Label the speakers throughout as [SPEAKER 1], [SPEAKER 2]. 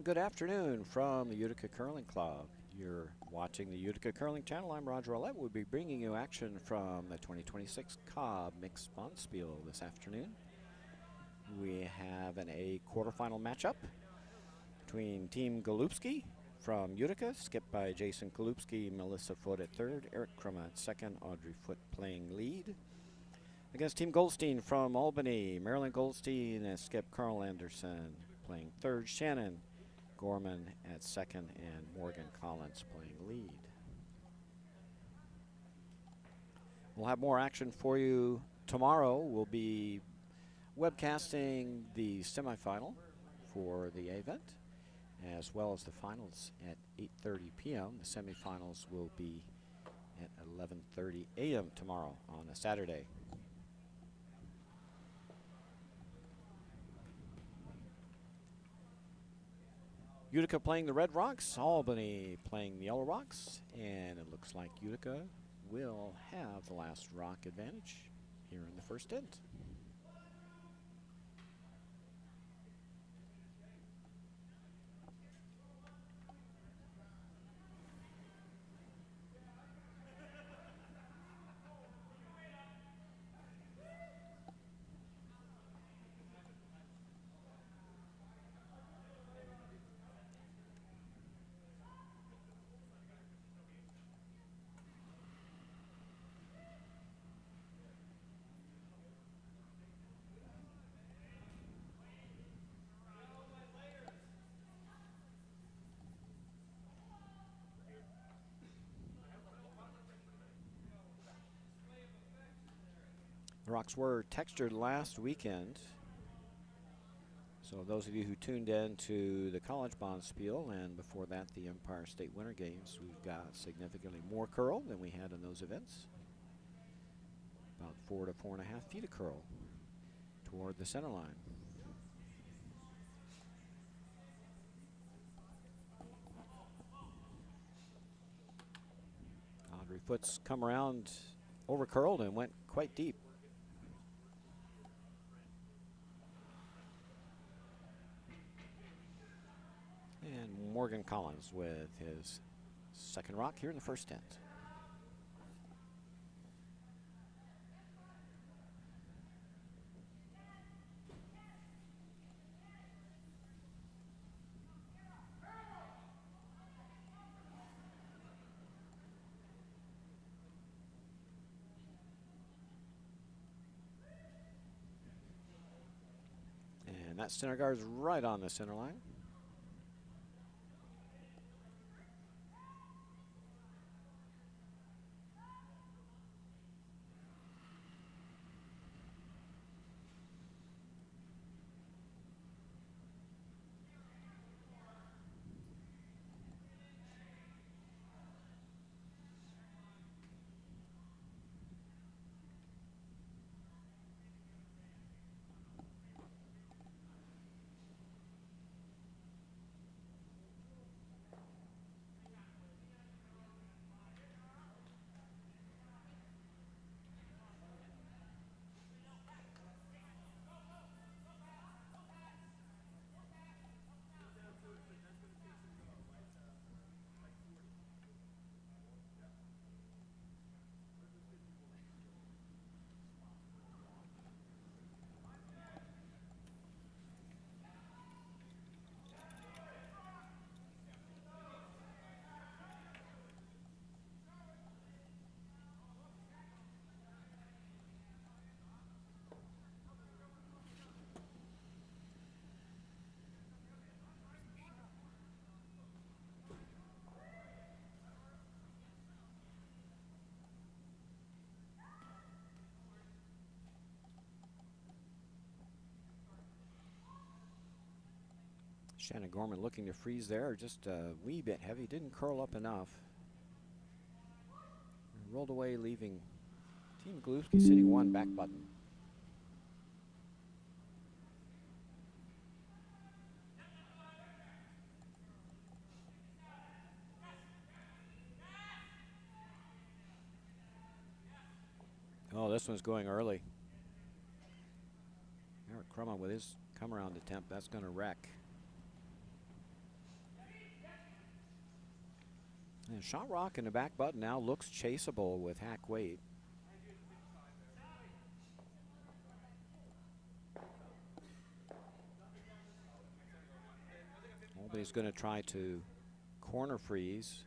[SPEAKER 1] And good afternoon from the Utica Curling Club. You're watching the Utica Curling Channel. I'm Roger Ouellette. We'll be bringing you action from the 2026 Cobb Mixed Bonspiel this afternoon. We have an A quarterfinal matchup between Team Golubski from Utica, skipped by Jason Golubski, Melissa Foote at third, Eric Krumma at second, Audrey Foote playing lead. Against Team Goldstein from Albany, Marilyn Goldstein and skip Carl Anderson playing third, Shannon Gorman at second, and Morgan Collins playing lead. We'll have more action for you tomorrow. We'll be webcasting the semifinal for the event, as well as the finals at 8:30 p.m. The semifinals will be at 11:30 a.m. tomorrow on a Saturday. Utica playing the Red Rocks, Albany playing the Yellow Rocks, and it looks like Utica will have the last rock advantage here in the first end. The rocks were textured last weekend. So those of you who tuned in to the College Bonspiel and before that the Empire State Winter Games, we've got significantly more curl than we had in those events. About 4 to 4.5 feet of curl toward the center line. Audrey Foote's come around over curled and went quite deep. And Morgan Collins with his second rock here in the first end. And that center guard is right on the center line. Shannon Gorman looking to freeze there, just a wee bit heavy, didn't curl up enough. Rolled away, leaving Team Golubski sitting one back button. Oh, this one's going early. Eric Krumma with his come around attempt, that's going to wreck. And shot rock in the back button now looks chaseable with hack weight. Albany's going to try to corner freeze.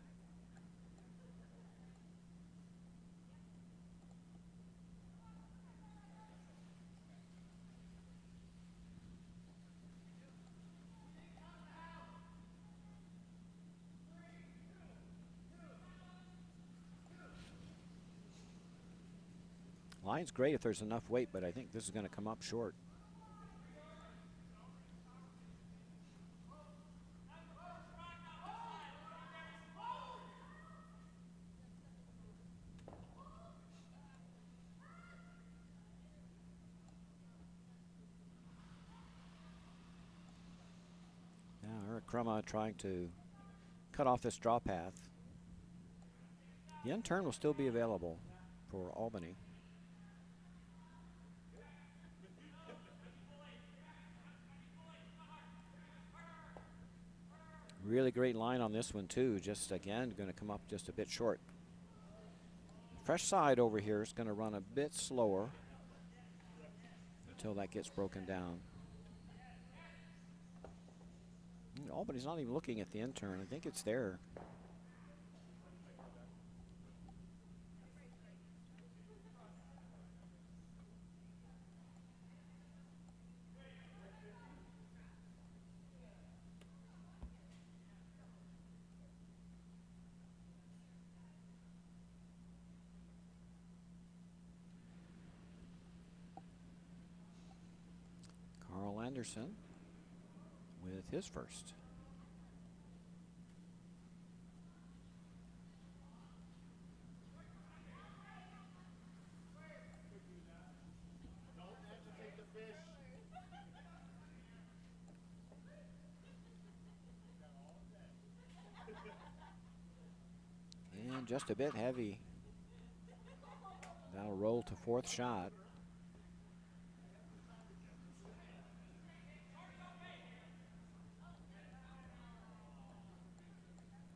[SPEAKER 1] Line's great if there's enough weight, but I think this is going to come up short. Now Eric Crumma trying to cut off this draw path. The end turn will still be available for Albany. Really great line on this one too. Just again, going to come up just a bit short. Fresh side over here is going to run a bit slower until that gets broken down. Albany's not even looking at the end turn. I think it's there. Carl Anderson with his first. And just a bit heavy. That'll roll to fourth shot.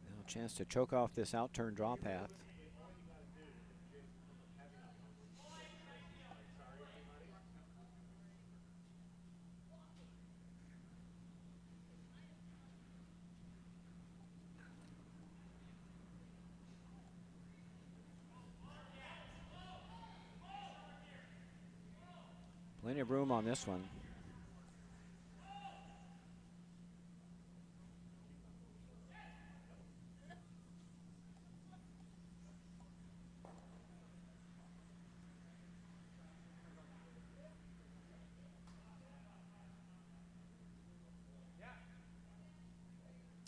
[SPEAKER 1] Now a chance to choke off this out-turn draw path. Plenty of room on this one.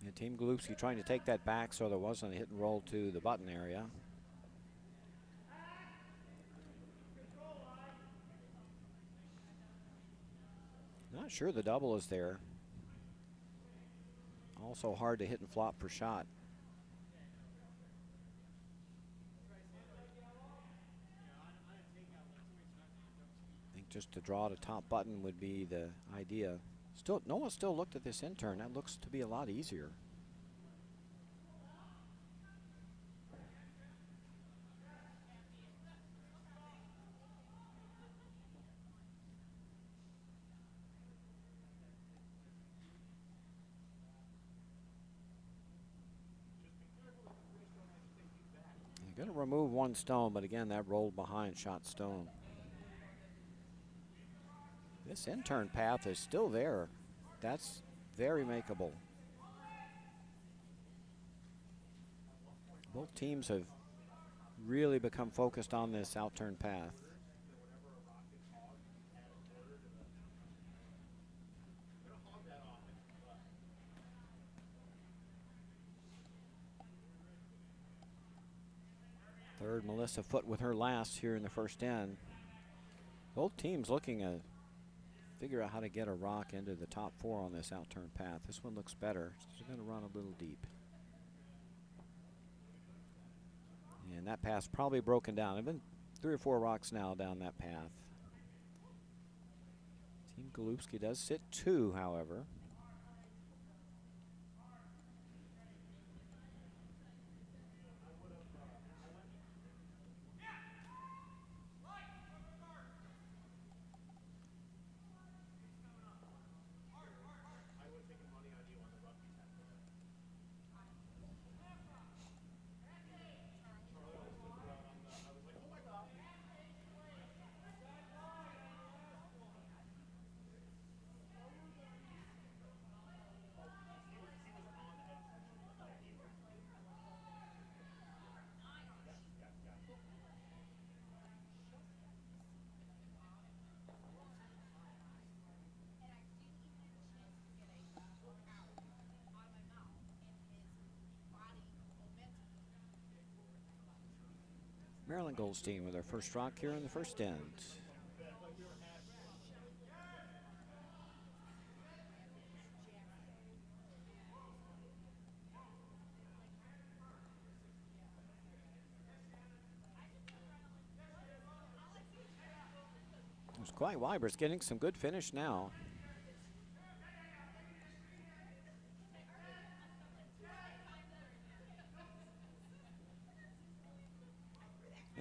[SPEAKER 1] And Team Golubski trying to take that back so there wasn't a hit and roll to the button area. Not sure the double is there. Also hard to hit and flop per shot. I think just to draw the top button would be the idea. Still, no one's still looked at this in turn. That looks to be a lot easier. You're going to remove one stone, but again, that rolled behind shot stone. This in-turn path is still there. That's very makeable. Both teams have really become focused on this out-turn path. Third, Melissa Foote with her last here in the first end. Both teams looking to figure out how to get a rock into the top four on this out-turn path. This one looks better. It's going to run a little deep. And that path's probably broken down. There have been 3 or 4 rocks now down that path. Team Golubski does sit 2, however. Maryland Goldstein with their first rock here in the first end. It's quite Weibers getting some good finish now.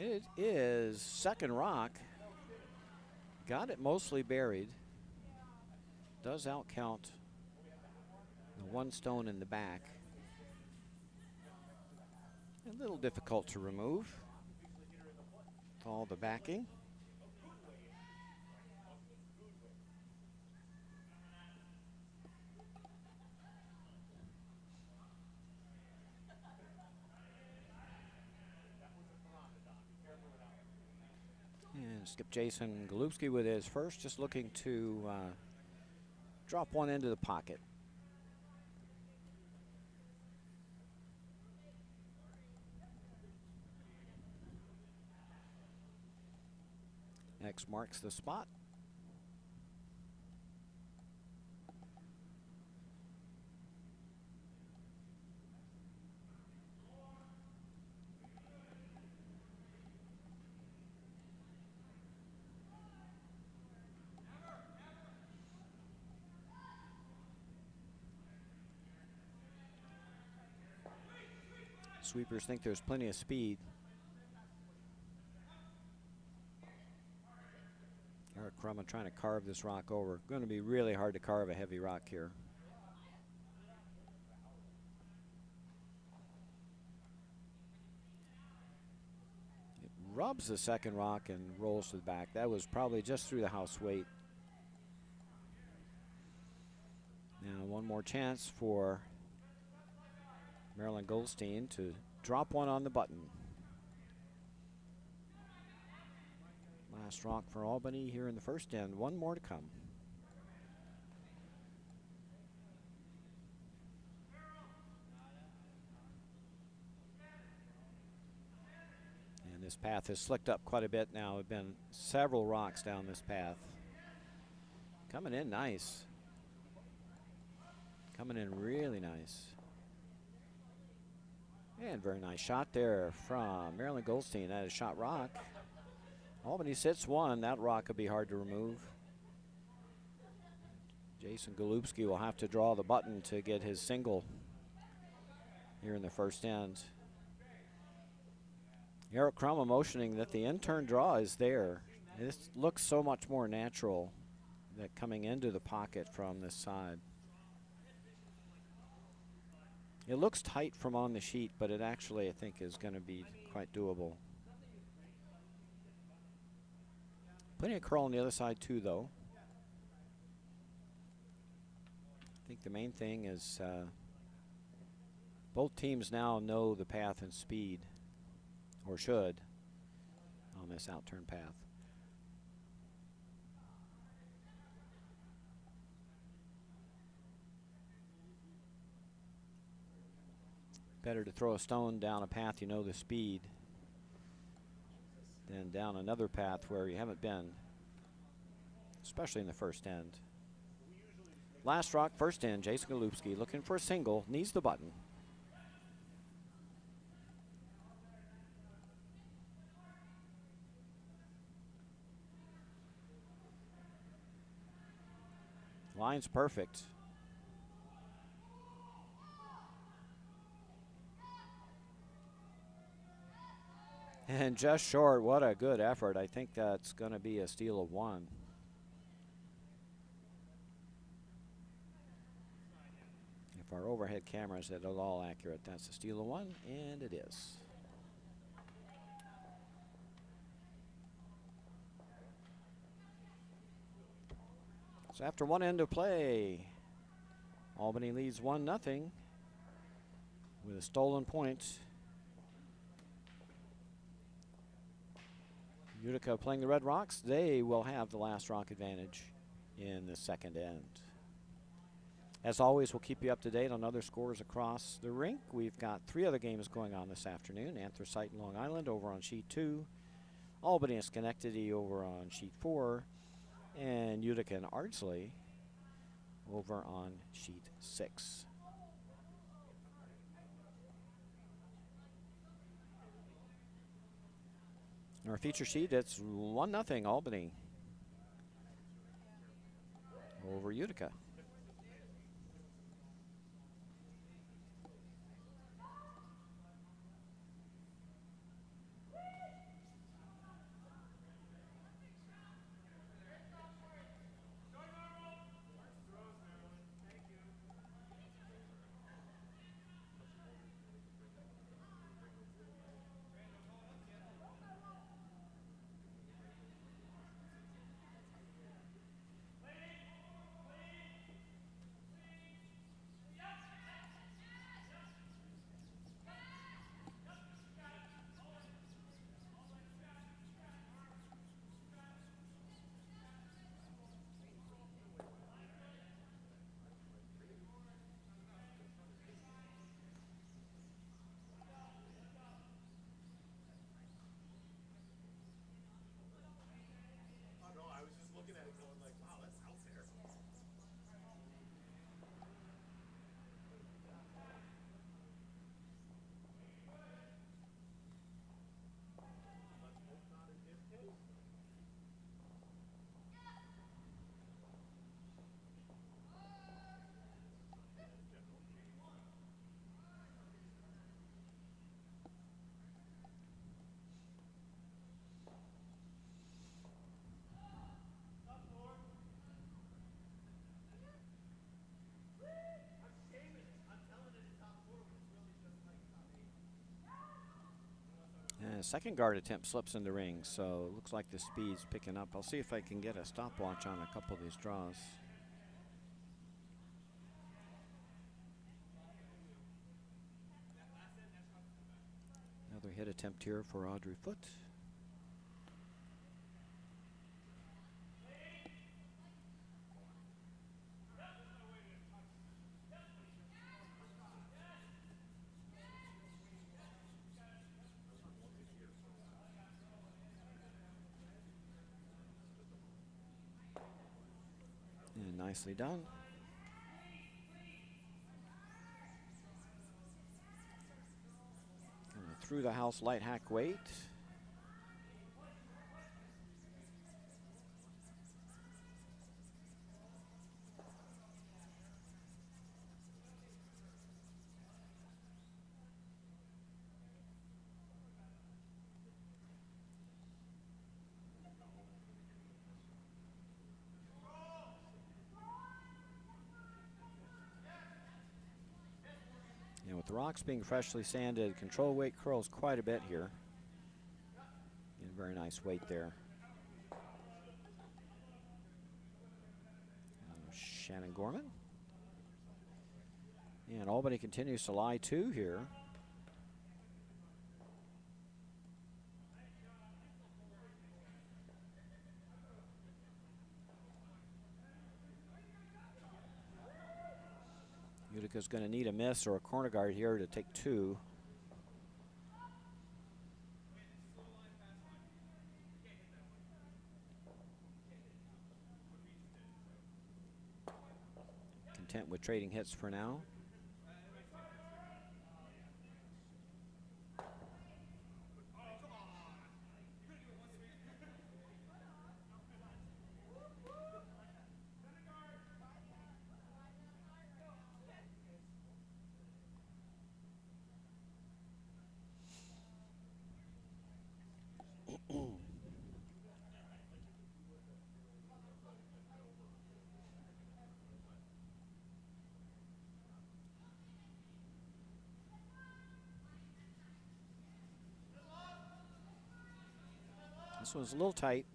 [SPEAKER 1] It is second rock. Got it mostly buried. Does outcount the one stone in the back. A little difficult to remove with all the backing. And skip Jason Golubski with his first, just looking to drop one into the pocket. X marks the spot. Sweepers think there's plenty of speed. Eric Crumman trying to carve this rock over. Going to be really hard to carve a heavy rock here. It rubs the second rock and rolls to the back. That was probably just through the house weight. Now one more chance for Maryland Goldstein to drop one on the button. Last rock for Albany here in the first end. One more to come. And this path has slicked up quite a bit now. There have been several rocks down this path. Coming in nice. Coming in really nice. And very nice shot there from Maryland Goldstein. That is shot rock. Albany sits one. That rock could be hard to remove. Jason Golubski will have to draw the button to get his single here in the first end. Eric Crumman motioning that the in-turn draw is there. This looks so much more natural that coming into the pocket from this side. It looks tight from on the sheet, but it actually, I think, is going to be quite doable. Plenty of curl on the other side, too, though. I think the main thing is both teams now know the path and speed, or should, on this outturn path. Better to throw a stone down a path you know the speed than down another path where you haven't been, especially in the first end. Last rock, first end, Jason Golubski looking for a single, needs the button. Line's perfect. And just short. What a good effort. I think that's going to be a steal of one. If our overhead cameras are at all accurate, that's a steal of one, and it is. So after one end of play, Albany leads 1-0 with a stolen point. Utica playing the Red Rocks. They will have the last rock advantage in the second end. As always, we'll keep you up to date on other scores across the rink. We've got 3 other games going on this afternoon. Anthracite and Long Island over on sheet 2. Albany and Schenectady over on sheet 4. And Utica and Ardsley over on sheet 6. Our feature sheet, it's 1-0 Albany over Utica. Second guard attempt slips in the ring, so looks like the speed's picking up. I'll see if I can get a stopwatch on a couple of these draws. Another hit attempt here for Audrey Foote. And nicely done. Through the house light hack weight. And with the rocks being freshly sanded, control weight curls quite a bit here. And very nice weight there. Shannon Gorman. And Albany continues to lie 2 here. Utica's going to need a miss or a corner guard here to take 2. Content with trading hits for now. This one's a little tight.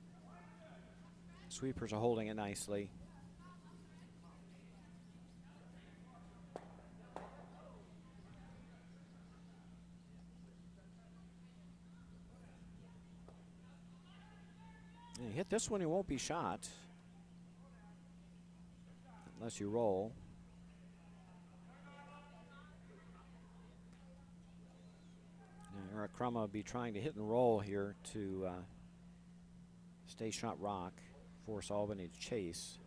[SPEAKER 1] Sweepers are holding it nicely. And you hit this one, it won't be shot. Unless you roll. Eric Crumma will be trying to hit and roll here to stay shot rock, force Albany to chase.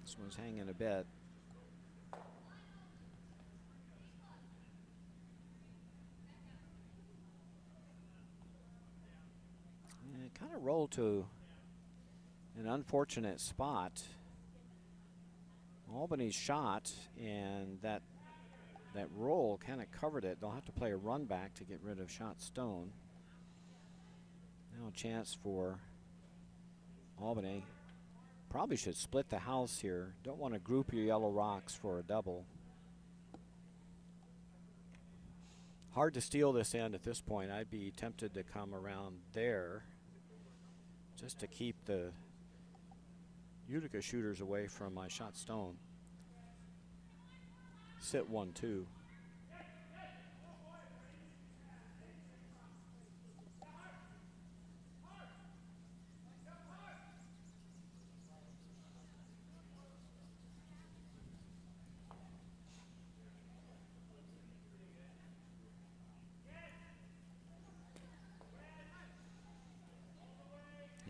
[SPEAKER 1] This one's hanging a bit. And it kind of rolled to an unfortunate spot. Albany's shot, and that roll kind of covered it. They'll have to play a run back to get rid of shot stone. Now a chance for Albany. Probably should split the house here. Don't want to group your yellow rocks for a double. Hard to steal this end at this point. I'd be tempted to come around there just to keep the Utica shooters away from my shot stone. Sit 1-2.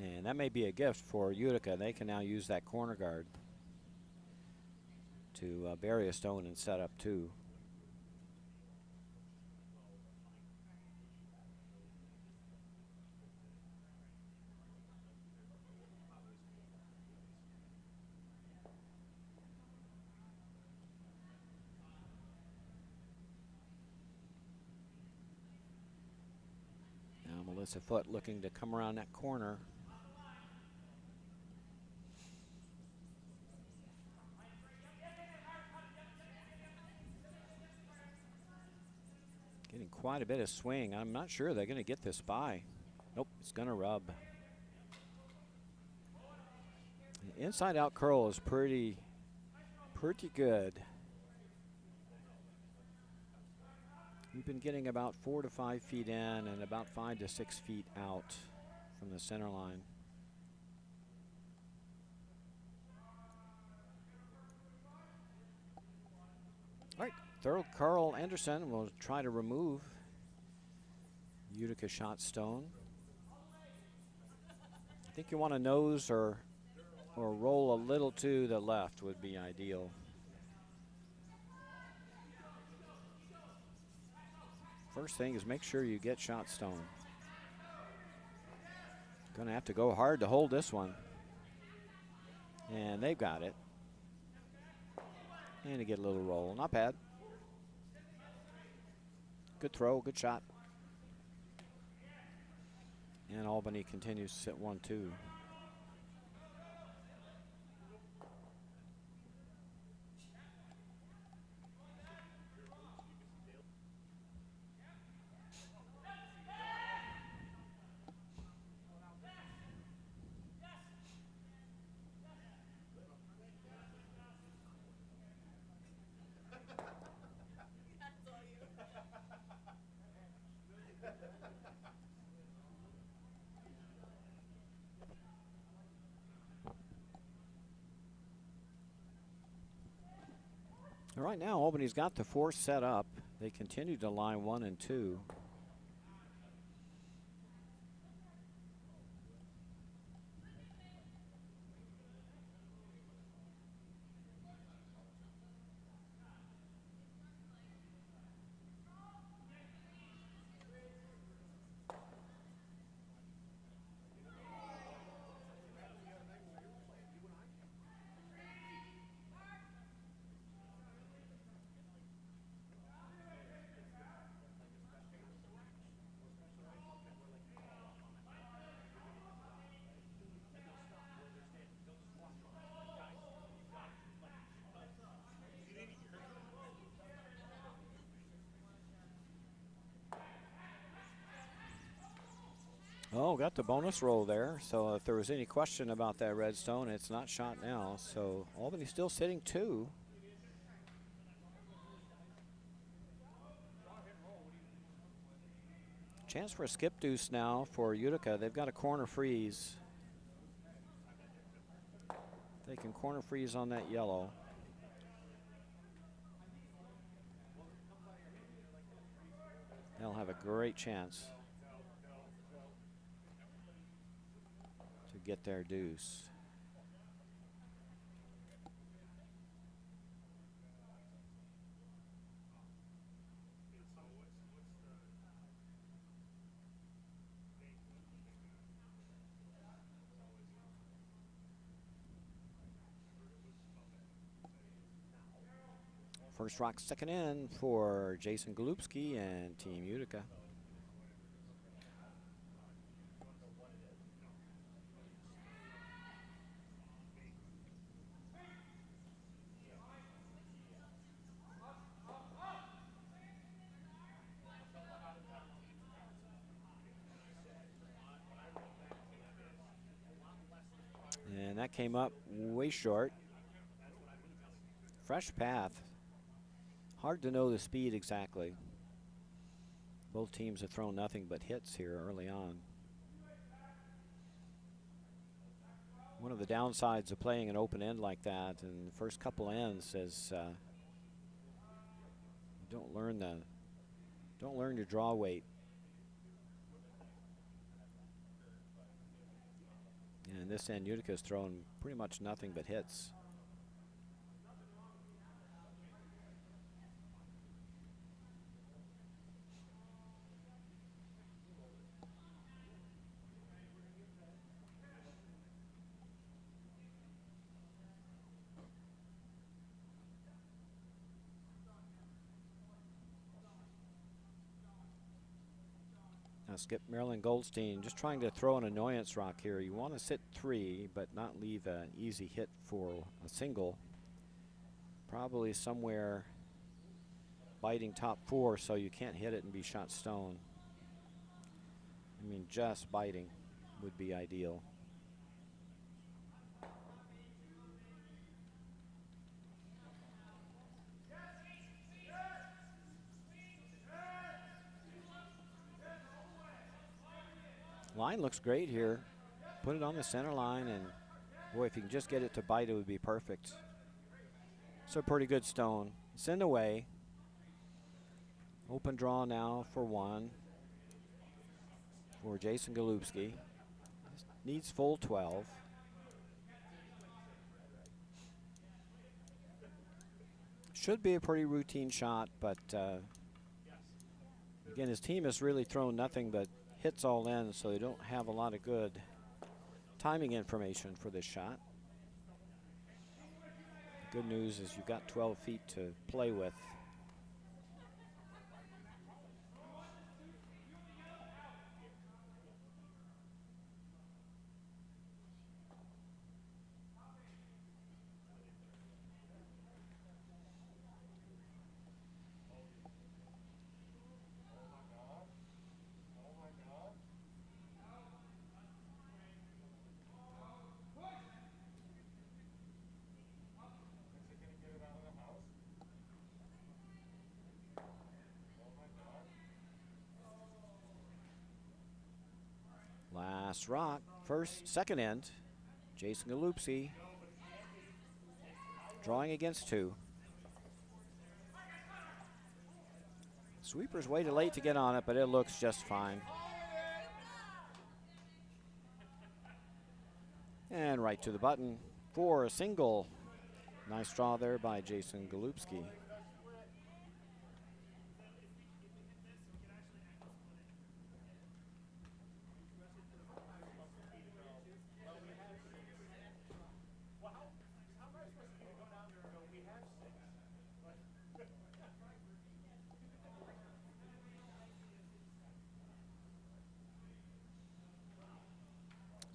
[SPEAKER 1] And that may be a gift for Utica. They can now use that corner guard to bury a stone and set up 2. Now Melissa Foote looking to come around that corner. Getting quite a bit of swing. I'm not sure they're going to get this by. Nope, it's going to rub. The inside out curl is pretty good. We've been getting about 4 to 5 feet in and about 5 to 6 feet out from the center line. All right, third Carl Anderson will try to remove Utica shot stone. I think you want to nose or roll a little to the left would be ideal. First thing is make sure you get shot stone. Gonna have to go hard to hold this one. And they've got it. And to get a little roll, not bad. Good throw, good shot. And Albany continues to sit 1-2. Right now, Albany's got the 4 set up. They continue to line 1 and 2. Oh, got the bonus roll there. So if there was any question about that red stone, it's not shot now. So Albany still sitting 2. Chance for a skip deuce now for Utica. They've got a corner freeze. They can corner freeze on that yellow. They'll have a great chance to get their deuce. First rock, second in for Jason Golubski and Team Utica. And that came up way short. Fresh path. Hard to know the speed exactly. Both teams have thrown nothing but hits here early on. One of the downsides of playing an open end like that in the first couple ends is you don't learn your draw weight. And this end, Utica's thrown pretty much nothing but hits. Now Skip Marilyn Goldstein just trying to throw an annoyance rock here. You want to sit 3, but not leave an easy hit for a single. Probably somewhere biting top 4 so you can't hit it and be shot stone. I mean, just biting would be ideal. Line looks great here. Put it on the center line, and boy, if you can just get it to bite, it would be perfect. It's a pretty good stone. It's in the way. Open draw now for 1 for Jason Golubski. Needs full 12. Should be a pretty routine shot, but again, his team has really thrown nothing but hits all in, so they don't have a lot of good timing information for this shot. The good news is you've got 12 feet to play with. Last rock, second end. Jason Golubski drawing against 2. Sweeper's way too late to get on it, but it looks just fine. And right to the button for a single. Nice draw there by Jason Golubski.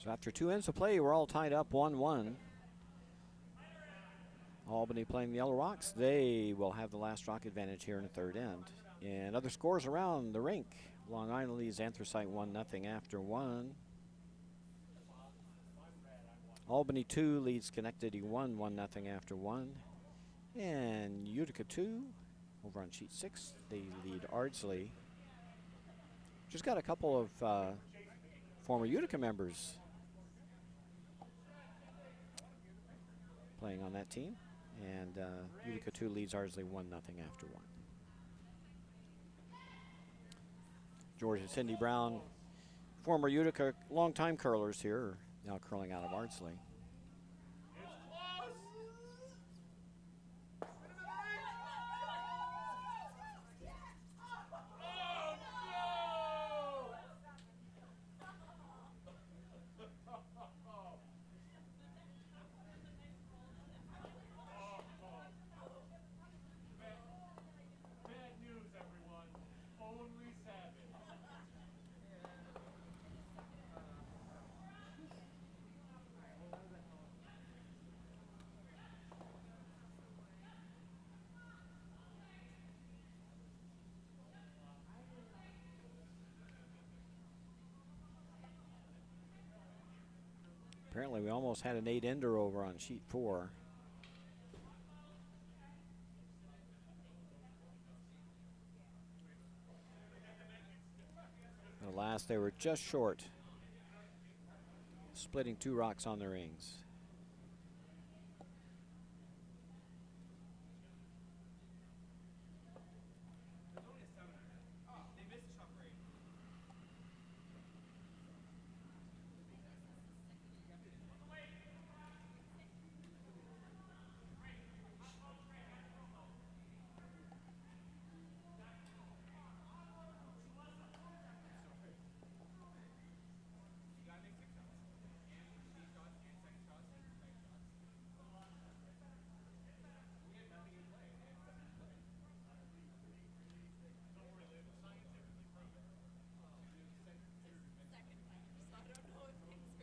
[SPEAKER 1] So after 2 ends of play, we're all tied up 1-1. Albany playing the Yellow Rocks. They will have the last rock advantage here in the third end. And other scores around the rink. Long Island leads Anthracite 1-0 after 1. Albany 2 leads Schenectady 1-0 after 1. And Utica 2 over on sheet 6, they lead Ardsley. Just got a couple of former Utica members playing on that team. And Utica 2 leads Ardsley 1-0 after 1. George and Cindy Brown, former Utica longtime curlers here, now curling out of Ardsley. Apparently we almost had an 8-ender over on sheet 4. At last they were just short, splitting 2 rocks on the rings.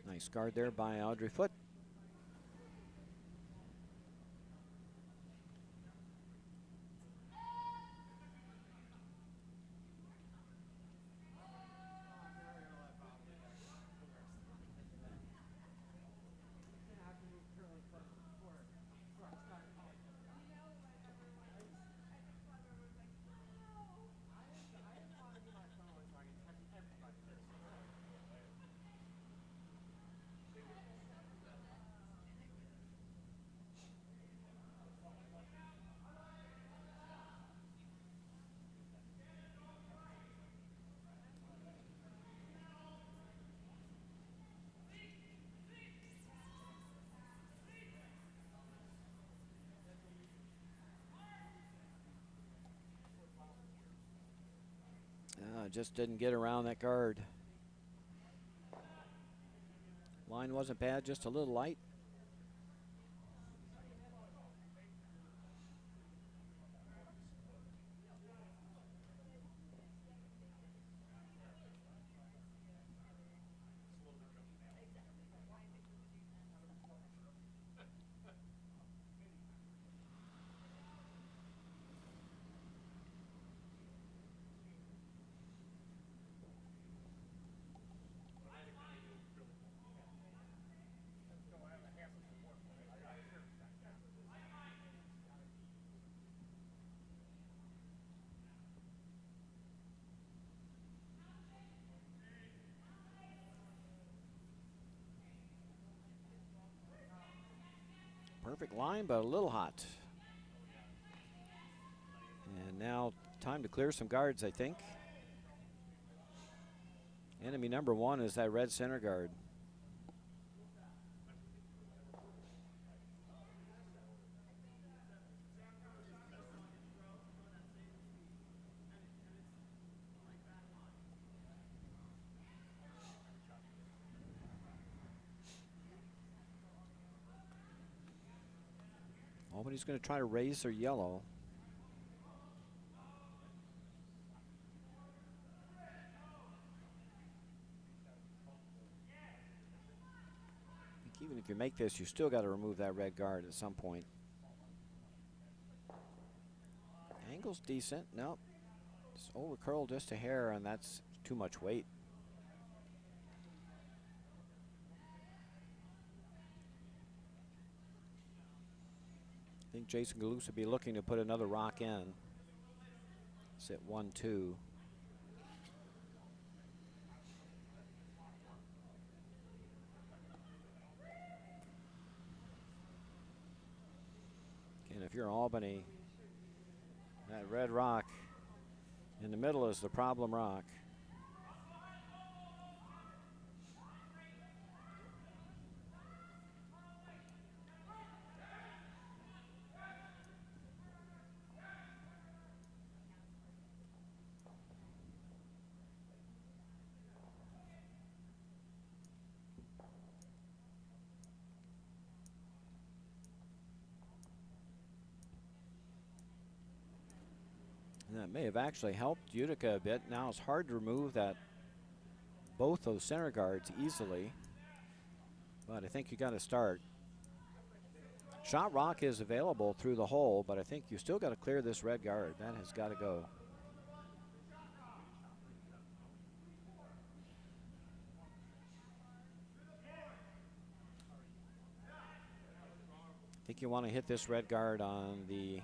[SPEAKER 1] Nice guard there by Audrey Foote. Just didn't get around that guard. Line wasn't bad, just a little light. Perfect line, but a little hot. And now time to clear some guards, I think. Enemy number 1 is that red center guard. Albany's going to try to raise their yellow. I think even if you make this, you still got to remove that red guard at some point. Angle's decent. Nope. It's over curl just a hair, and that's too much weight. I think Jason Galus would be looking to put another rock in. It's at 1-2. here, Albany. That red rock in the middle is the problem rock. And that may have actually helped Utica a bit. Now it's hard to remove that, both those center guards easily. But I think you got to start. Shot rock is available through the hole, but I think you still got to clear this red guard. That has got to go. I think you want to hit this red guard on the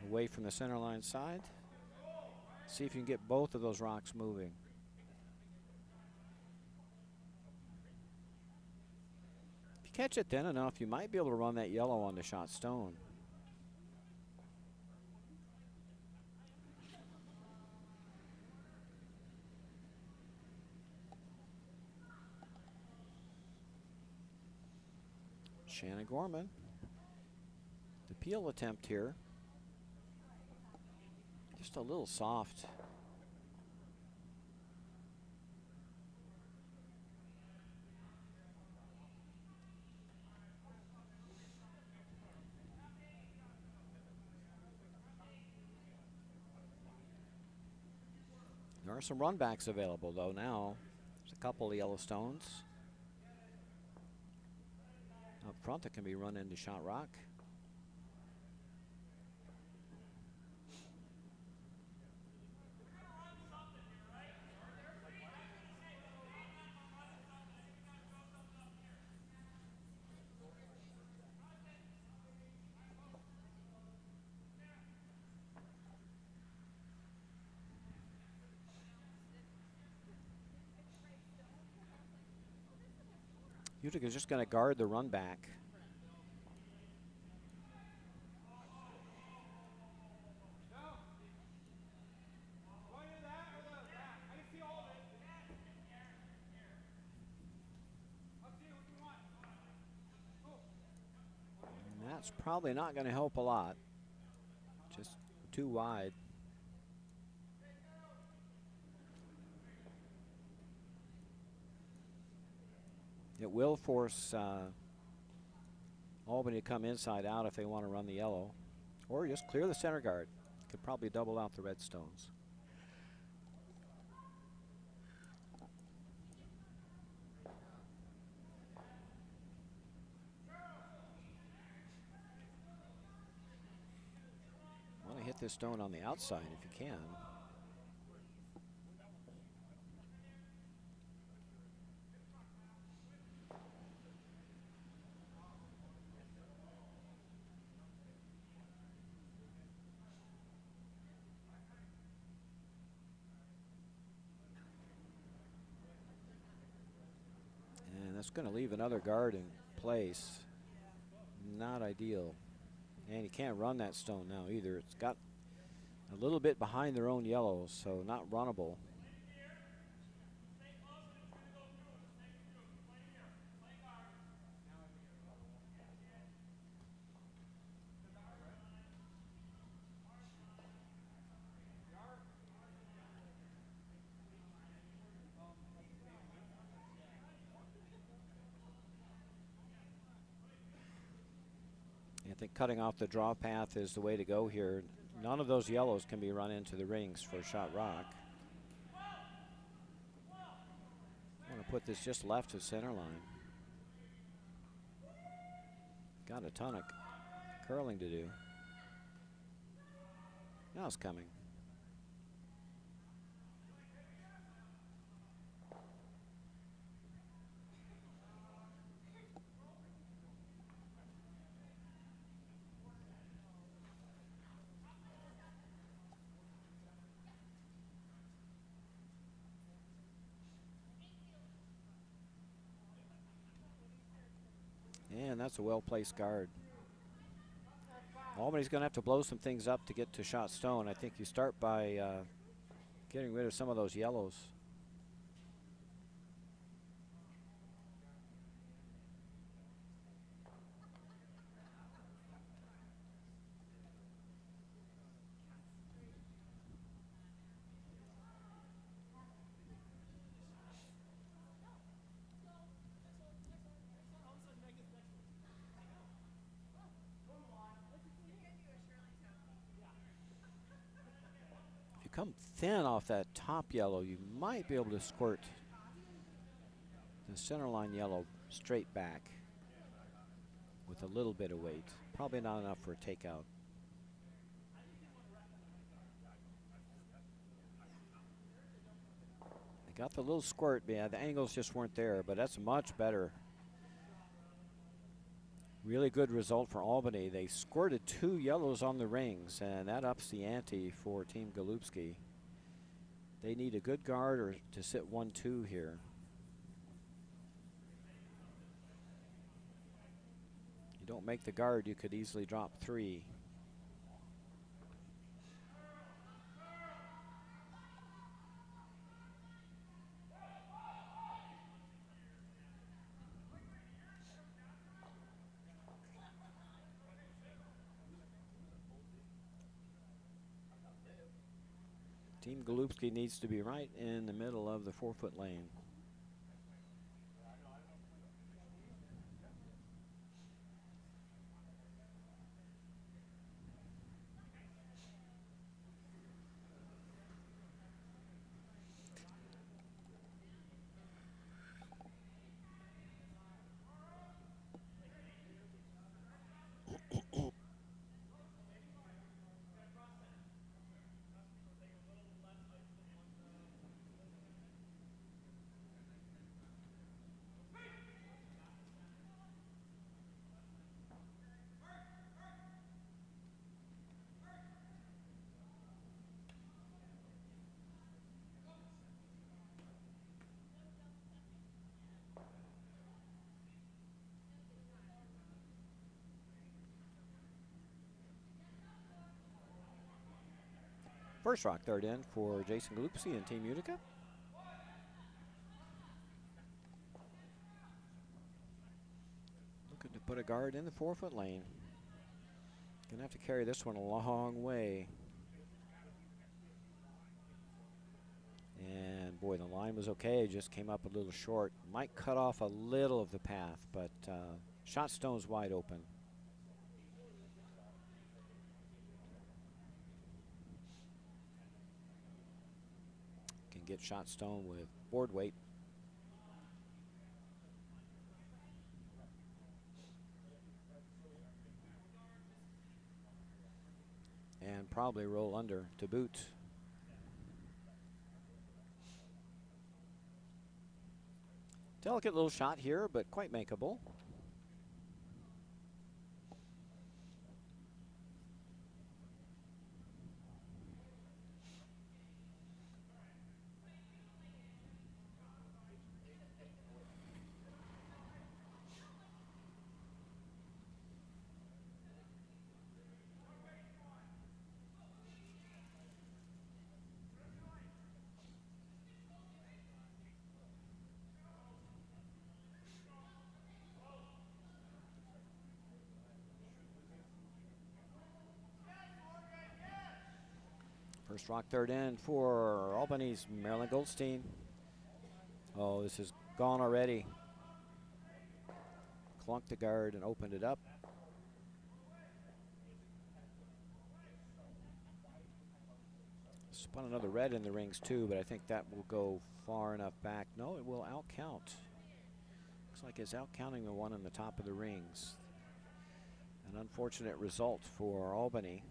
[SPEAKER 1] away from the center line side. See if you can get both of those rocks moving. If you catch it thin enough, you might be able to run that yellow on the shot stone. Shannon Gorman. The peel attempt here. Just a little soft. There are some runbacks available though now. There's a couple of yellow stones up front that can be run into shot rock. Utica's just going to guard the run back. And that's probably not going to help a lot. Just too wide. It will force Albany to come inside out if they want to run the yellow, or just clear the center guard. Could probably double out the red stones. Want to hit this stone on the outside if you can. That's going to leave another guard in place. Not ideal. And you can't run that stone now either. It's got a little bit behind their own yellows, so not runnable. I think cutting off the draw path is the way to go here. None of those yellows can be run into the rings for shot rock. I'm going to put this just left of center line. Got a ton of curling to do. Now it's coming. And that's a well-placed guard. Albany's going to have to blow some things up to get to shot stone. I think you start by getting rid of some of those yellows. If you come thin off that top yellow, you might be able to squirt the center line yellow straight back with a little bit of weight. Probably not enough for a takeout. They got the little squirt, yeah, the angles just weren't there, but that's much better. Really good result for Albany. They squirted 2 yellows on the rings, and that ups the ante for Team Golubski. They need a good guard or to sit 1-2 here. You don't make the guard, you could easily drop 3. Team Golubski needs to be right in the middle of the 4-foot lane. First rock third in for Jason Golubski and Team Utica. Looking to put a guard in the 4-foot lane. Gonna have to carry this one a long way. And boy, the line was okay, just came up a little short. Might cut off a little of the path, but shot stone's wide open. Can get shot stone with board weight. And probably roll under to boot. Delicate little shot here, but quite makeable. First rock third in for Albany's Marilyn Goldstein. Oh, this is gone already. Clunked the guard and opened it up. Spun another red in the rings too, but I think that will go far enough back. No, it will out count. Looks like it's out counting the one on the top of the rings. An unfortunate result for Albany.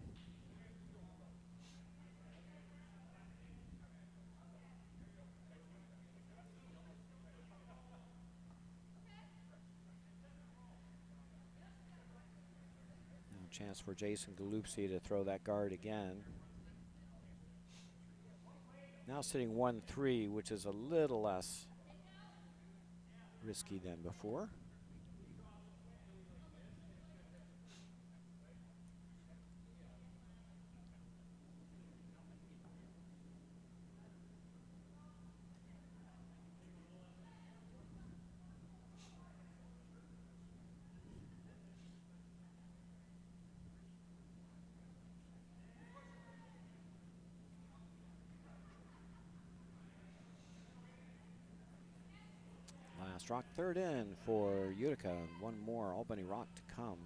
[SPEAKER 1] Chance for Jason Golubski to throw that guard again. Now sitting 1-3, which is a little less risky than before. Last rock, third in for Utica. One more Albany rock to come.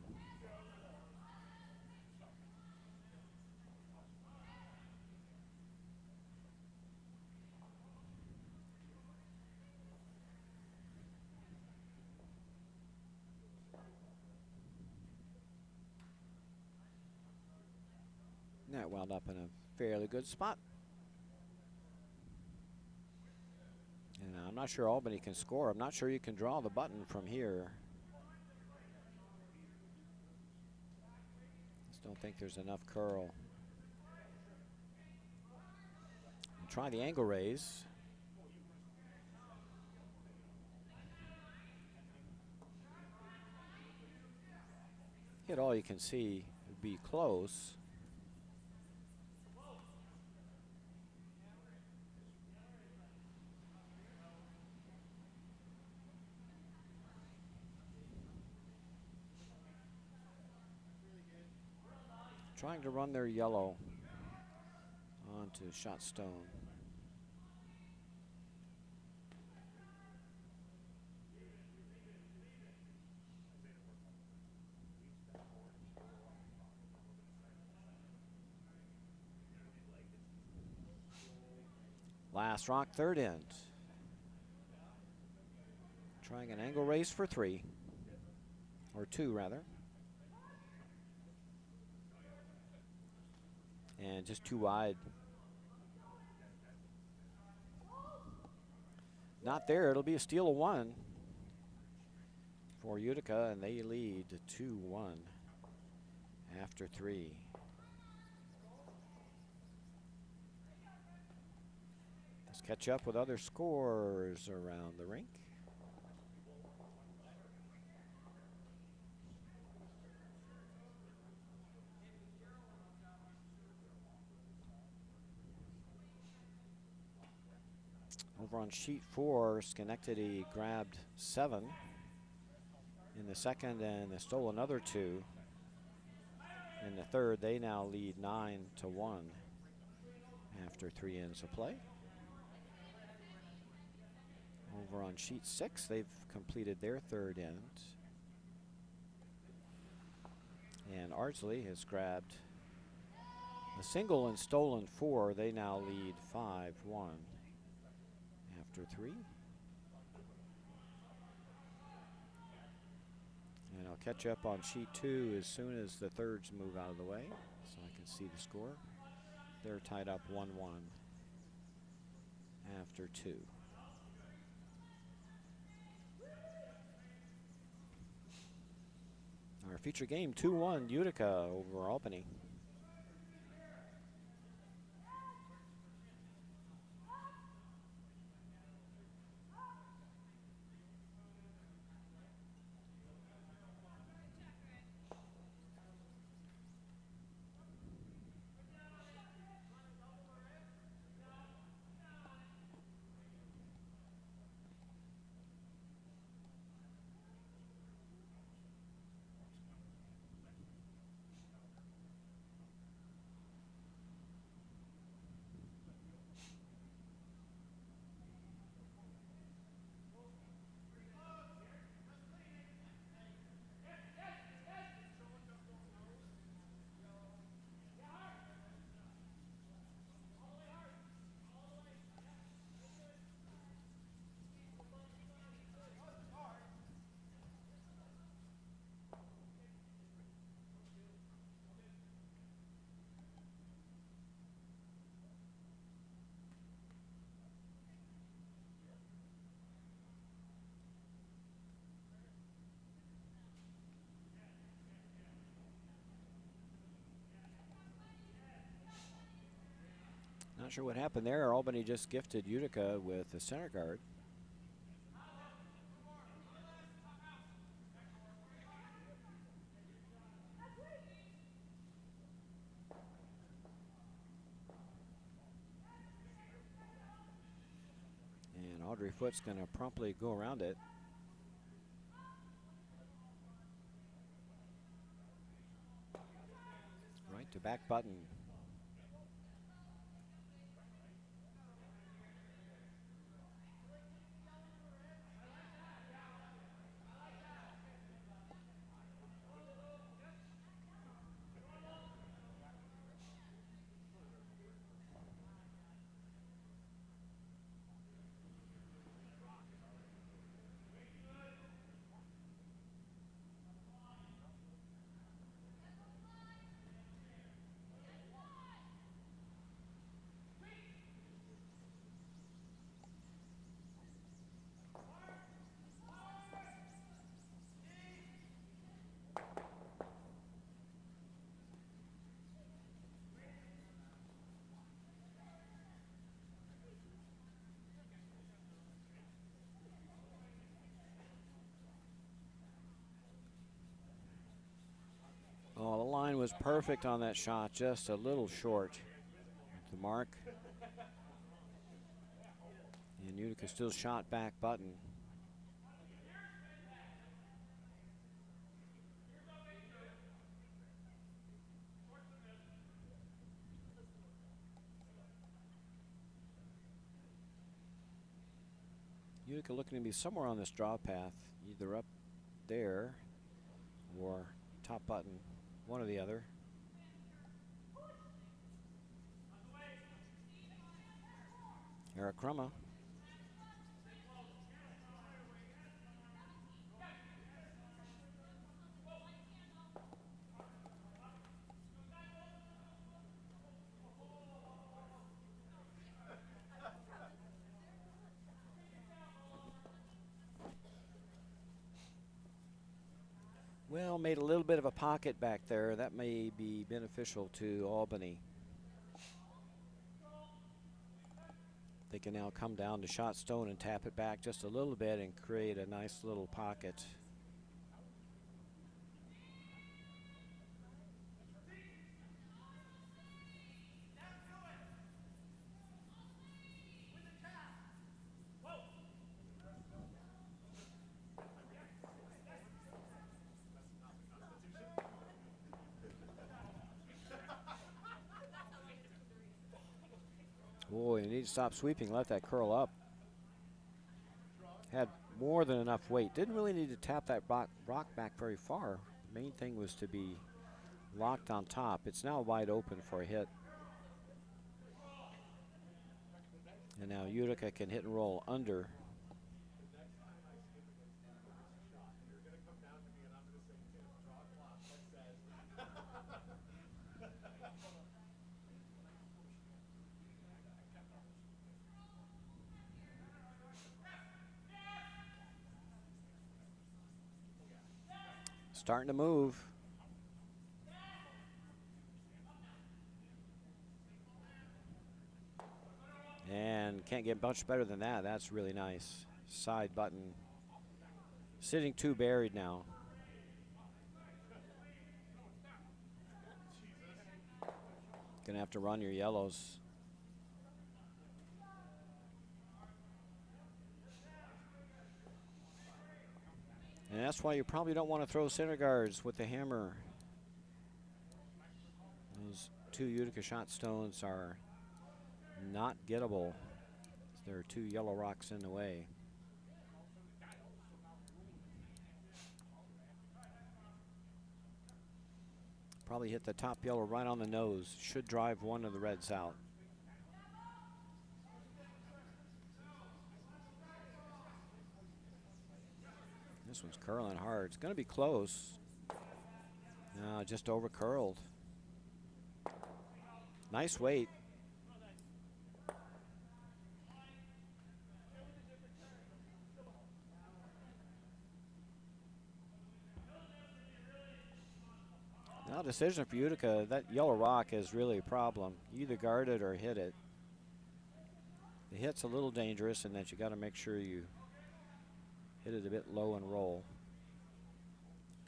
[SPEAKER 1] That wound up in a fairly good spot. And I'm not sure Albany can score. I'm not sure you can draw the button from here. Just don't think there's enough curl. And try the angle raise. Hit all you can see, would be close. Trying to run their yellow onto shot stone. Last rock, third end. Trying an angle raise for 3, or 2 rather. And just too wide. Not there, it'll be a steal of 1 for Utica, and they lead 2-1 after 3. Let's catch up with other scores around the rink. Over on sheet 4, Schenectady grabbed 7 in the second, and they stole another 2 in the third. They now lead 9-1 after 3 ends of play. Over on sheet 6, they've completed their third end. And Ardsley has grabbed a single and stolen 4. They now lead 5-1 after 3. And I'll catch up on sheet 2 as soon as the thirds move out of the way so I can see the score. They're tied up 1-1 after 2. Our feature game, 2-1 Utica over Albany. Not sure what happened there. Albany just gifted Utica with a center guard. And Audrey Foot's going to promptly go around it. Right to back button. was perfect on that shot, just a little short of the mark. And Utica still shot back button. Utica looking to be somewhere on this draw path, either up there or top button, one or the other. Eric Crumma. Well, made a little bit of a pocket back there. That may be beneficial to Albany. They can now come down to shot stone and tap it back just a little bit and create a nice little pocket. Boy, you need to stop sweeping, let that curl up. Had more than enough weight. Didn't really need to tap that rock back very far. The main thing was to be locked on top. It's now wide open for a hit. And now Utica can hit and roll under. Starting to move. And can't get much better than that. That's really nice. Side button. Sitting too buried now. Gonna have to run your yellows. And that's why you probably don't want to throw center guards with the hammer. Those two Utica shot stones are not gettable. There are two yellow rocks in the way. Probably hit the top yellow right on the nose. Should drive one of the reds out. This one's curling hard. It's going to be close. No, just over curled. Nice weight. Now, decision for Utica. That yellow rock is really a problem. You either guard it or hit it. The hit's a little dangerous, and then you got to make sure you hit it a bit low and roll.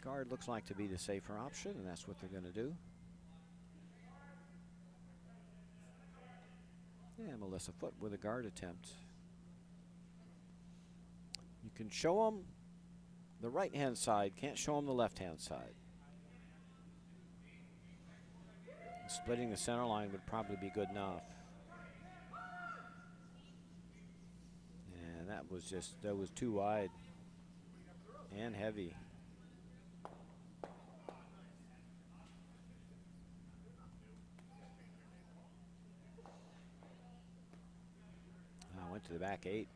[SPEAKER 1] Guard looks like to be the safer option, and that's what they're going to do. Yeah, Melissa Foote with a guard attempt. You can show them the right-hand side, can't show them the left-hand side. Splitting the center line would probably be good enough. And that was too wide and heavy. Went to the back 8.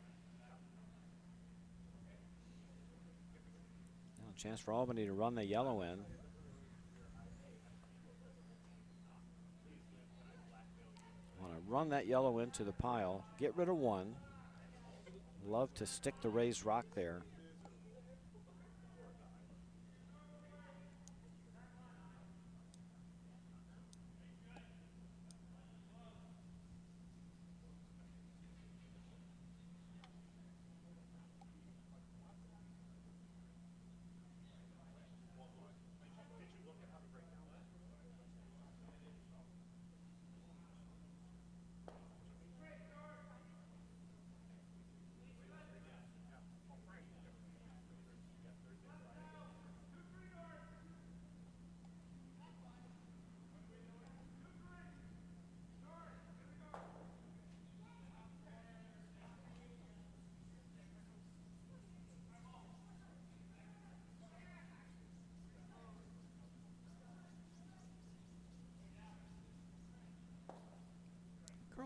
[SPEAKER 1] Now a chance for Albany to run the yellow in. Want to run that yellow into the pile, get rid of one. Love to stick the raised rock there.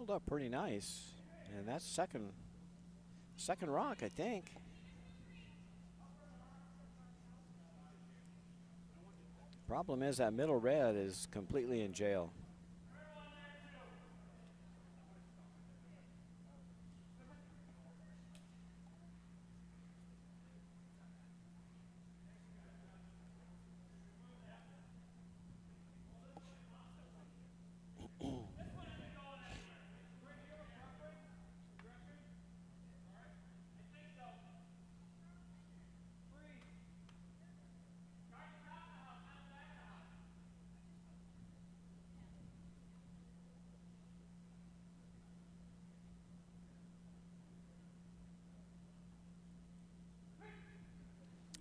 [SPEAKER 1] held up pretty nice. And that's second rock, I think. Problem is that middle red is completely in jail.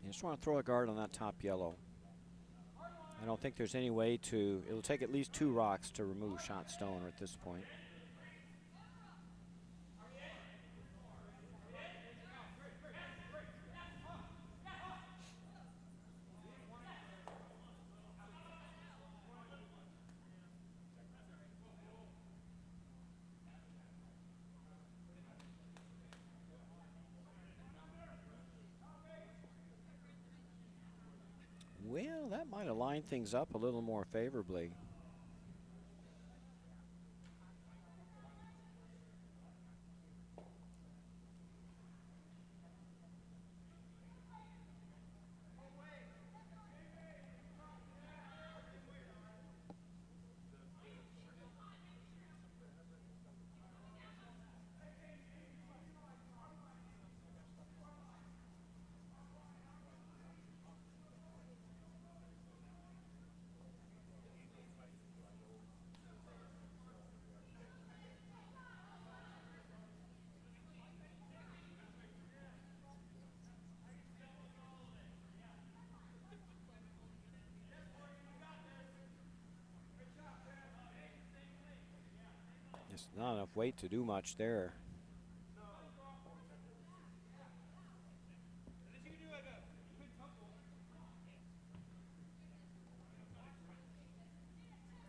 [SPEAKER 1] You just want to throw a guard on that top yellow. I don't think there's any way to, it'll take at least 2 rocks to remove shot stone at this point. Well, that might have lined things up a little more favorably. Just not enough weight to do much there.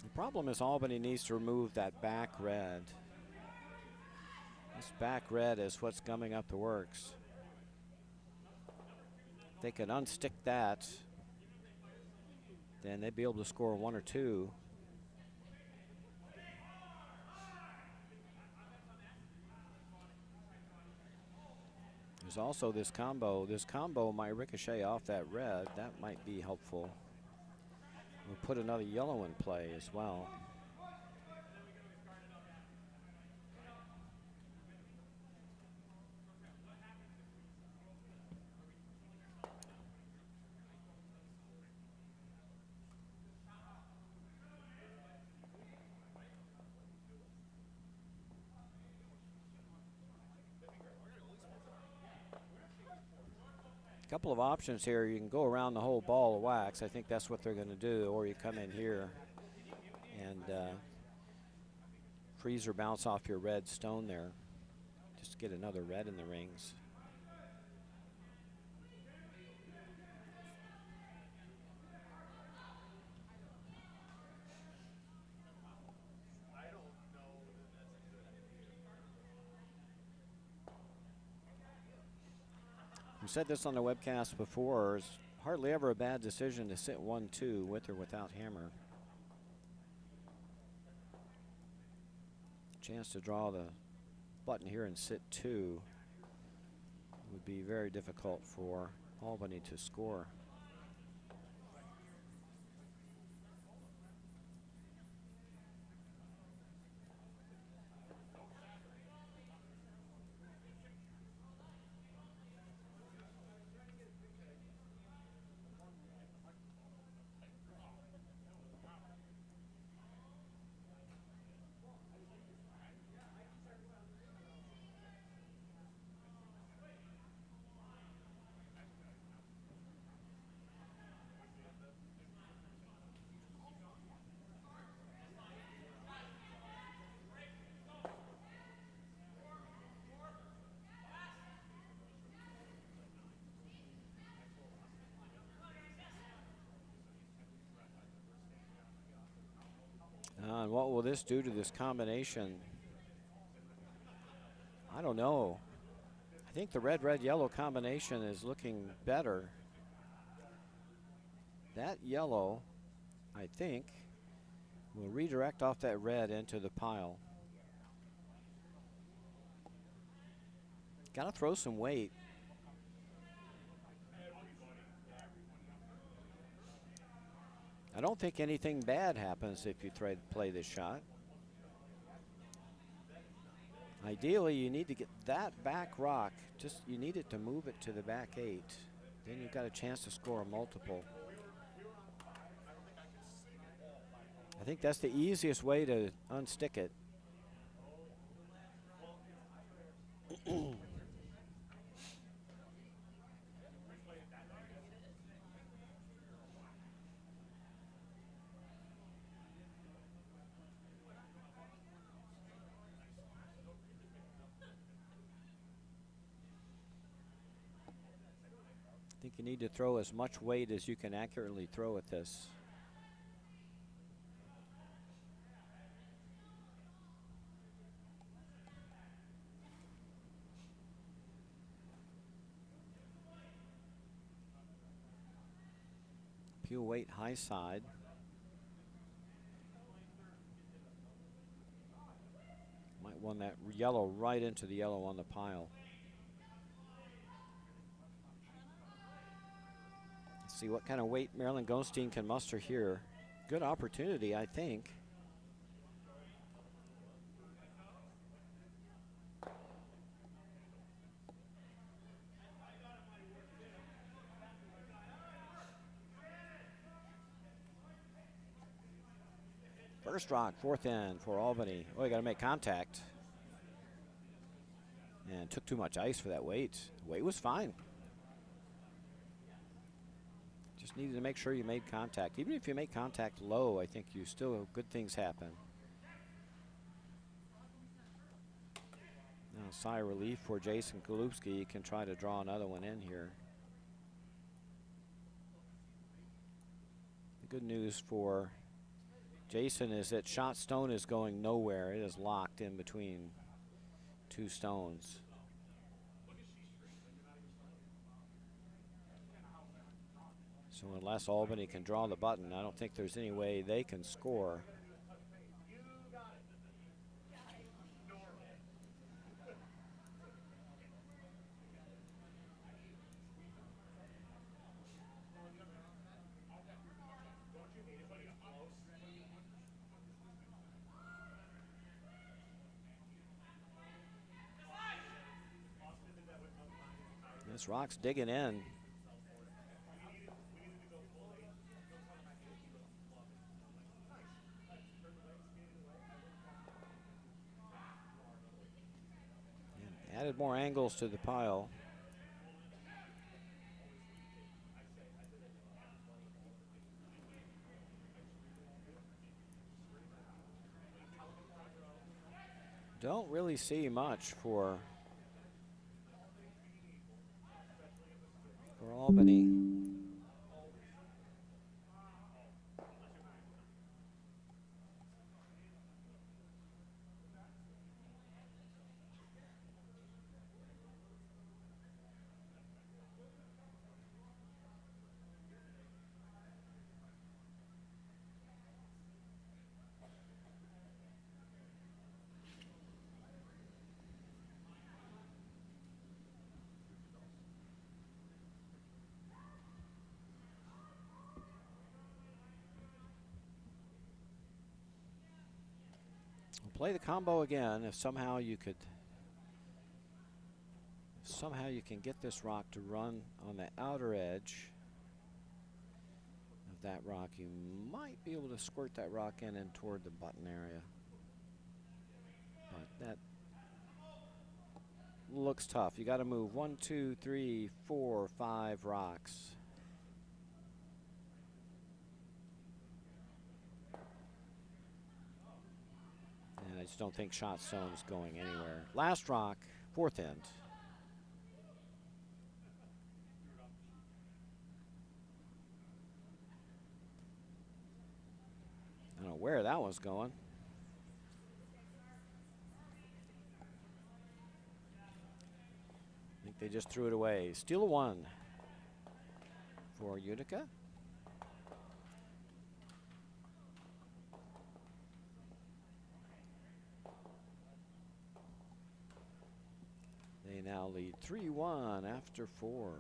[SPEAKER 1] The problem is Albany needs to remove that back red. This back red is what's gumming up the works. If they can unstick that, then they'd be able to score 1 or 2. There's also this combo. This combo might ricochet off that red. That might be helpful. We'll put another yellow in play as well. Couple of options here. You can go around the whole ball of wax. I think that's what they're going to do. Or you come in here and freeze or bounce off your red stone there. Just get another red in the rings. We said this on the webcast before. It's hardly ever a bad decision to sit 1-2 with or without hammer. Chance to draw the button here and sit 2 would be very difficult for Albany to score. And what will this do to this combination? I don't know. I think the red-red-yellow combination is looking better. That yellow, I think, will redirect off that red into the pile. Got to throw some weight. I don't think anything bad happens if you play this shot. Ideally, you need to get that back rock. You need it to move it to the back 8. Then you've got a chance to score a multiple. I think that's the easiest way to unstick it. I think you need to throw as much weight as you can accurately throw at this. Peel weight high side. Might want that yellow right into the yellow on the pile. Let's see what kind of weight Marilyn Gonstein can muster here. Good opportunity, I think. First rock, 4th in for Albany. Oh, you got to make contact. And took too much ice for that weight. The weight was fine. Just needed to make sure you made contact. Even if you make contact low, I think you still, good things happen. Now, sigh of relief for Jason Golubski. He can try to draw another one in here. The good news for Jason is that shot stone is going nowhere. It is locked in between 2 stones. So unless Albany can draw the button, I don't think there's any way they can score. This rock's digging in. And added more angles to the pile. Don't really see much for Albany. Play the combo again if somehow you can get this rock to run on the outer edge of that rock. You might be able to squirt that rock in and toward the button area. But that looks tough. You got to move 1, 2, 3, 4, 5 rocks. And I just don't think shot stone's going anywhere. Last rock, 4th end. I don't know where that was going. they just threw it away. Steal one for Utica. They now lead 3-1 after 4.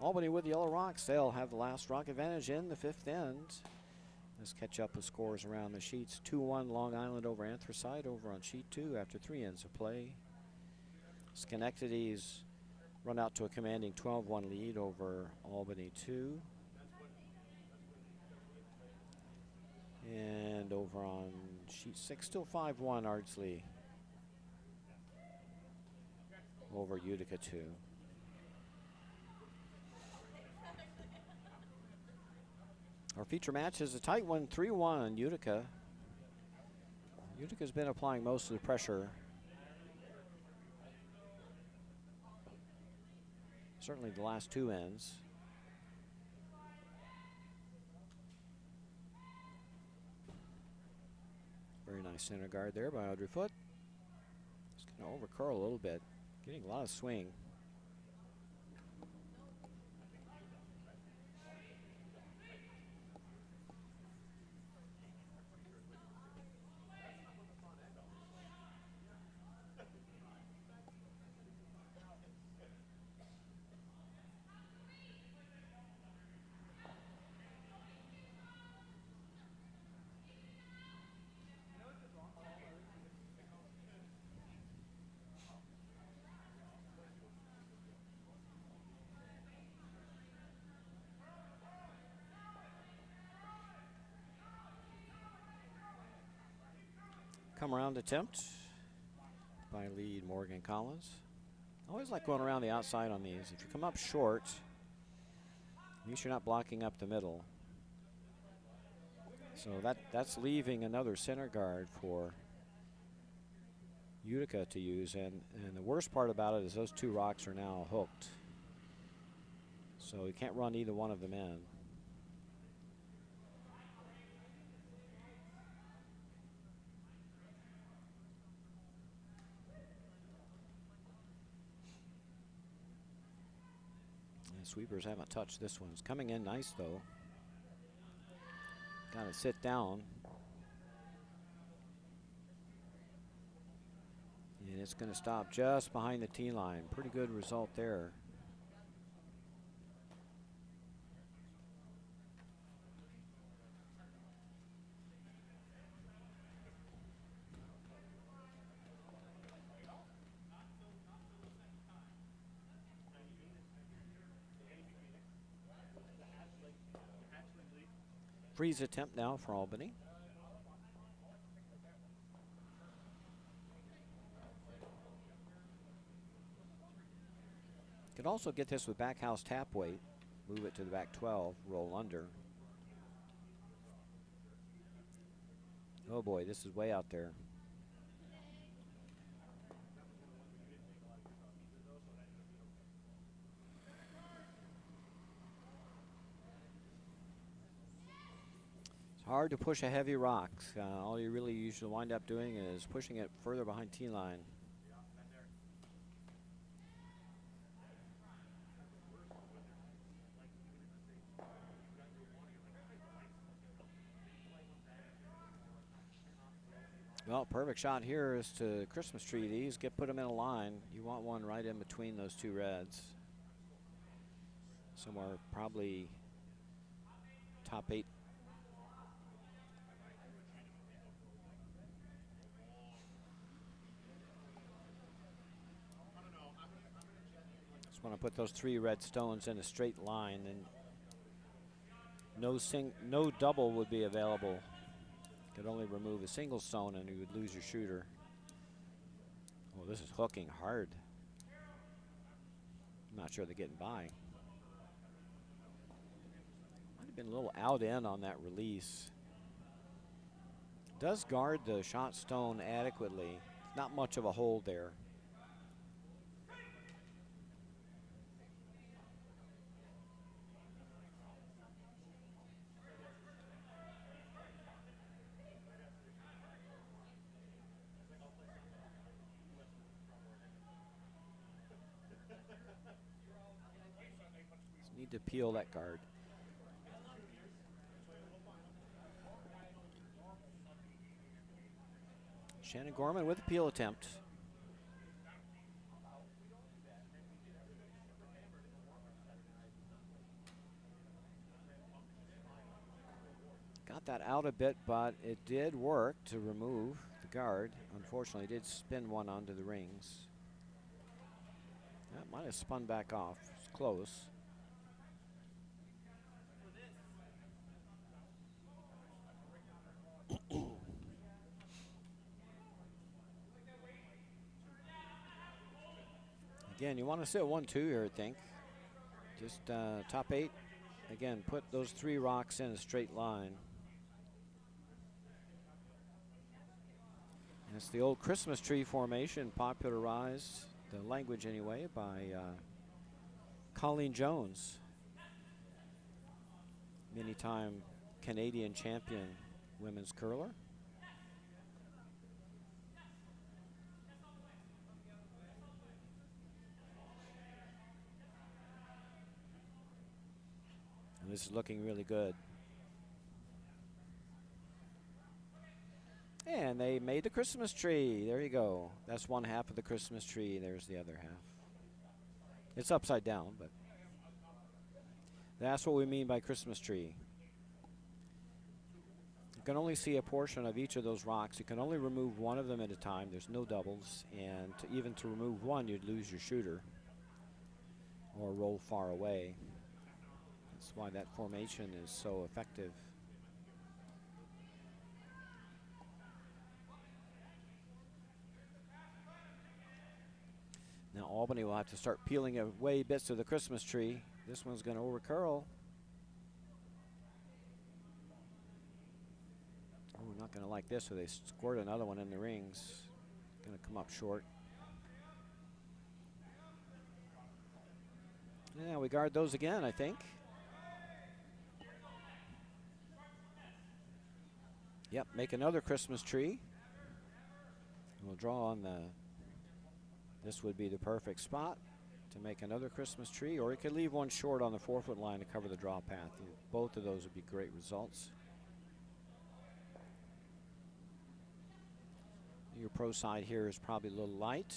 [SPEAKER 1] Albany with Yellow Rocks. They'll have the last rock advantage in the 5th end. Let's catch up with scores around the sheets. 2-1 Long Island over Anthracite over on sheet 2 after 3 ends of play. Schenectady's run out to a commanding 12-1 lead over Albany 2. And over on sheet 6, still 5-1 Ardsley over Utica 2. Our feature match is a tight one, 3-1 Utica. Utica's been applying most of the pressure. Certainly the last 2 ends. Very nice center guard there by Audrey Foote. Just going to overcurl a little bit, getting a lot of swing. Come around attempt by lead Morgan Collins. I always like going around the outside on these. If you come up short, at least you're not blocking up the middle. So that's leaving another center guard for Utica to use. And the worst part about it is those 2 rocks are now hooked. So you can't run either one of them in. Sweepers haven't touched this one. It's coming in nice though. Got to sit down. And it's going to stop just behind the tee line. Pretty good result there. Freeze attempt now for Albany. Could also get this with back house tap weight. Move it to the back 12, roll under. Oh boy, this is way out there. Hard to push a heavy rock. All you really usually wind up doing is pushing it further behind tee line. Well, perfect shot here is to Christmas tree these. Put them in a line. You want one right in between those 2 reds. Somewhere probably top 8. Just want to put those 3 red stones in a straight line, and no double would be available. Could only remove a single stone and you would lose your shooter. Oh, this is hooking hard. I'm not sure they're getting by. Might have been a little out in on that release. Does guard the shot stone adequately. Not much of a hold there. Need to peel that guard. Shannon Gorman with a peel attempt. Got that out a bit, but it did work to remove the guard. Unfortunately, it did spin one onto the rings. That might have spun back off. It's close. Again, you want to sit 1-2 here, I think. Just top 8. Again, put those 3 rocks in a straight line. And it's the old Christmas tree formation, popularized, the language anyway, by Colleen Jones. Many-time Canadian champion women's curler. And this is looking really good. And they made the Christmas tree. There you go. That's one half of the Christmas tree. There's the other half. It's upside down, but that's what we mean by Christmas tree. You can only see a portion of each of those rocks. You can only remove one of them at a time. There's no doubles. And even to remove one, you'd lose your shooter or roll far away. That's why that formation is so effective. Now Albany will have to start peeling away bits of the Christmas tree. This one's going to overcurl. Oh, we're not going to like this, so they scored another one in the rings. Going to come up short. Yeah, we guard those again, I think. Yep, make another Christmas tree. We'll draw on the, this would be the perfect spot to make another Christmas tree, or you could leave one short on the 4-foot line to cover the draw path. Both of those would be great results. Your pro side here is probably a little light.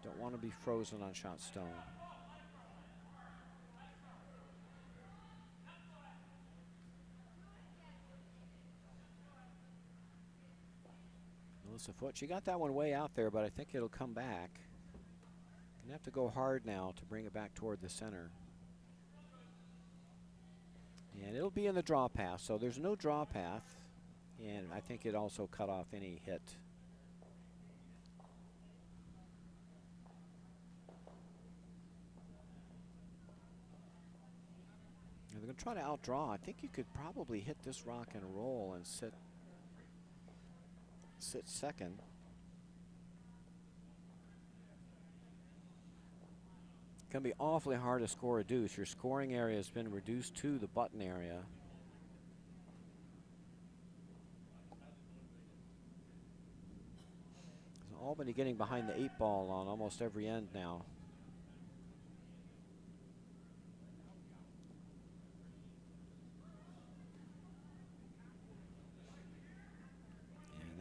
[SPEAKER 1] Don't want to be frozen on shot stone. Melissa Foote, she got that one way out there, but I think it'll come back. Gonna have to go hard now to bring it back toward the center. And it'll be in the draw path, so there's no draw path, and I think it also cut off any hit. They're going to try to outdraw. I think you could probably hit this rock and roll and sit second. It's going to be awfully hard to score a deuce. Your scoring area has been reduced to the button area. So Albany getting behind the 8-ball on almost every end now.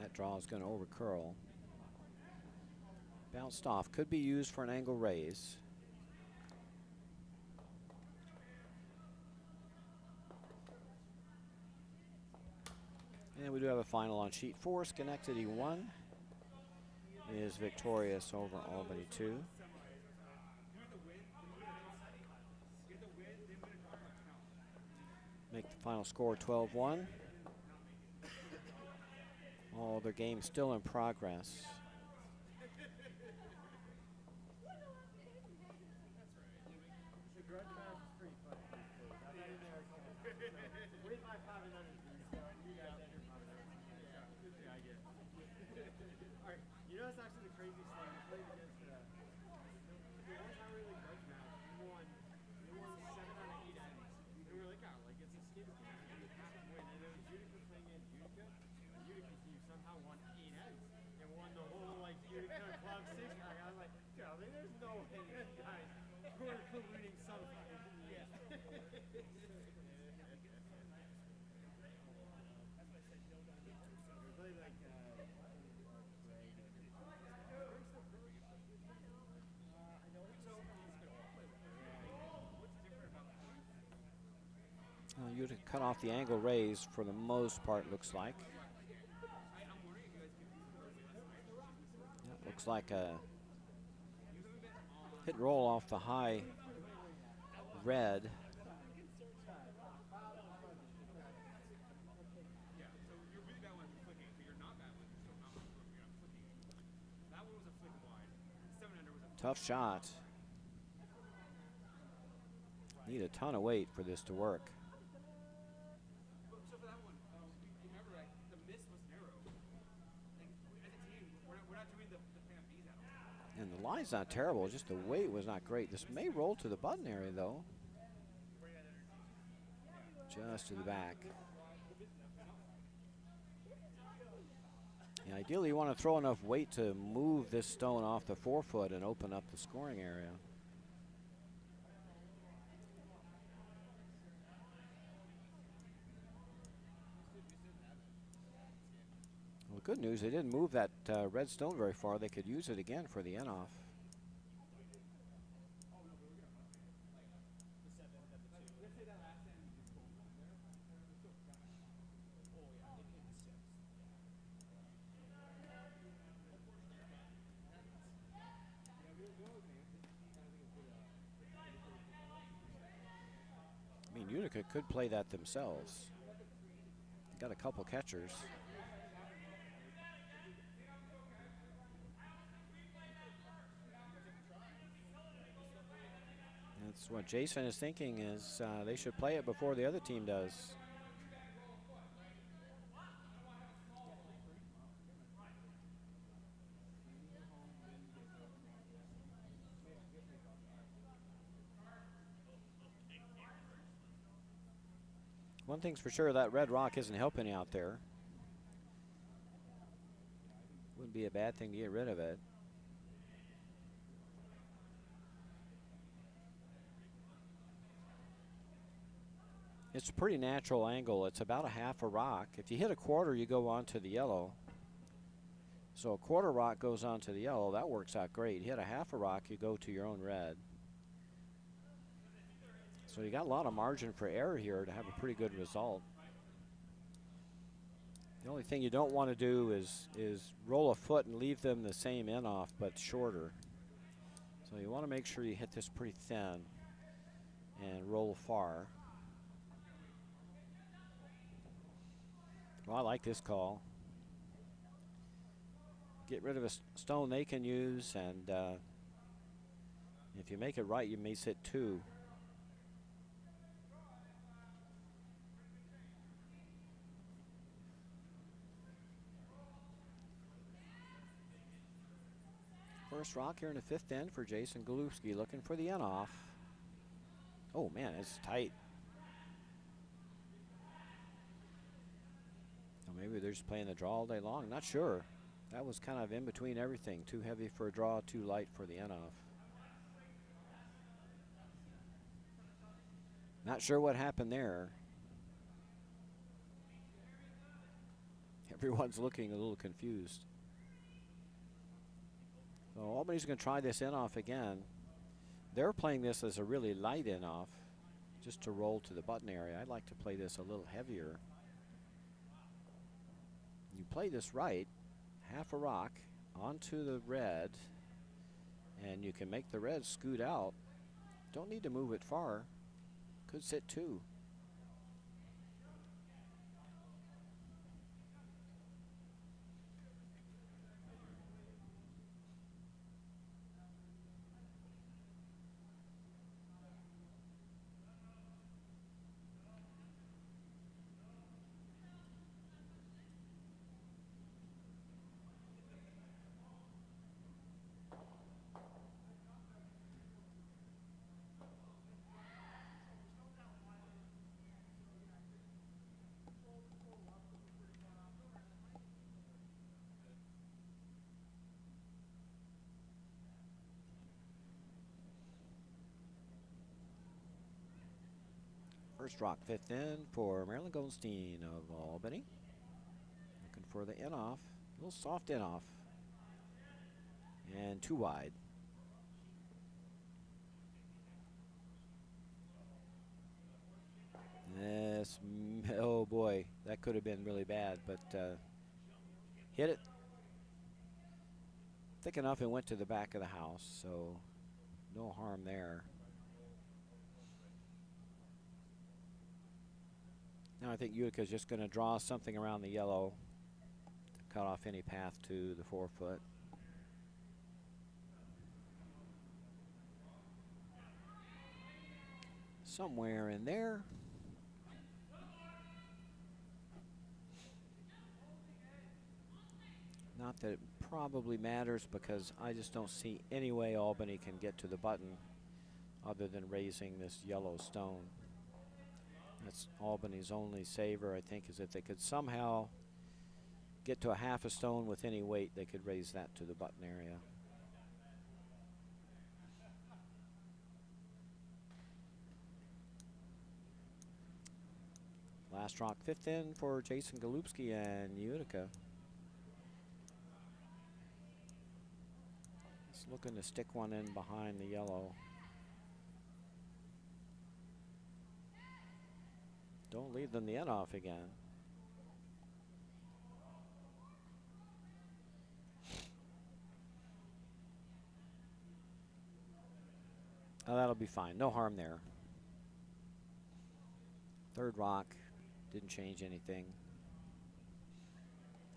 [SPEAKER 1] That draw is going to overcurl. Bounced off. Could be used for an angle raise. And we do have a final on sheet 4. Schenectady 1 is victorious over Albany 2. Make the final score 12-1. All their games still in progress.
[SPEAKER 2] You know, it's actually the craziest thing. We played against the one time we really grudge match. We won 7 out of 8 ends. And we were like, oh, like it's a skins game. We have to win. And it was Utica playing against Utica. And Utica team somehow won 8 ends and won the whole like Utica Club 6 pack. I was like, dude, there's no way these guys were colluding somehow. really like Greg. I know he's so
[SPEAKER 1] You to cut off the angle raise for the most part, looks like. Yeah, looks like a hit roll off the high red. Tough shot. Need a ton of weight for this to work.
[SPEAKER 2] So for that one, remember, like, the miss was narrow. Like, as a team, we're not doing the fan Bs at all.
[SPEAKER 1] And the line's not terrible, just the weight was not great. This may roll to the button area, though. Just to the back. Yeah, ideally, you want to throw enough weight to move this stone off the forefoot and open up the scoring area. Well, good news, they didn't move that red stone very far. They could use it again for the end off. I mean, Utica could play that themselves. Got a couple catchers. That's what Jason is thinking, is they should play it before the other team does. One thing's for sure, that red rock isn't helping out there. Wouldn't be a bad thing to get rid of it. It's a pretty natural angle. It's about a half a rock. If you hit a quarter, you go on to the yellow. So a quarter rock goes on to the yellow. That works out great. You hit a half a rock, you go to your own red. So you got a lot of margin for error here to have a pretty good result. The only thing you don't want to do is roll a foot and leave them the same in off but shorter. So you want to make sure you hit this pretty thin and roll far. Well, I like this call. Get rid of a stone they can use, and if you make it right, you may sit two. First rock here in the fifth end for Jason Golubski, looking for the in off. Oh man, it's tight. So maybe they're just playing the draw all day long. Not sure. That was kind of in between everything. Too heavy for a draw, too light for the in off. Not sure what happened there. Everyone's looking a little confused. So Albany's going to try this in off again. They're playing this as a really light in off, just to roll to the button area. I'd like to play this a little heavier. You play this right, half a rock onto the red, and you can make the red scoot out. Don't need to move it far. Could sit two. First rock, fifth in for Marilyn Goldstein of Albany. Looking for the in off. A little soft in off. And 2 wide. Yes, oh boy, that could have been really bad, but hit it thick enough and went to the back of the house, so no harm there. Now I think Utica's just going to draw something around the yellow to cut off any path to the 4-foot. Somewhere in there. Not that it probably matters, because I just don't see any way Albany can get to the button other than raising this yellow stone. That's Albany's only saver, I think, is if they could somehow get to a half a stone with any weight, they could raise that to the button area. Last rock 5th in for Jason Golubski and Utica. He's looking to stick one in behind the yellow. Don't leave them the end off again. Oh, that'll be fine. No harm there. 3rd rock. Didn't change anything.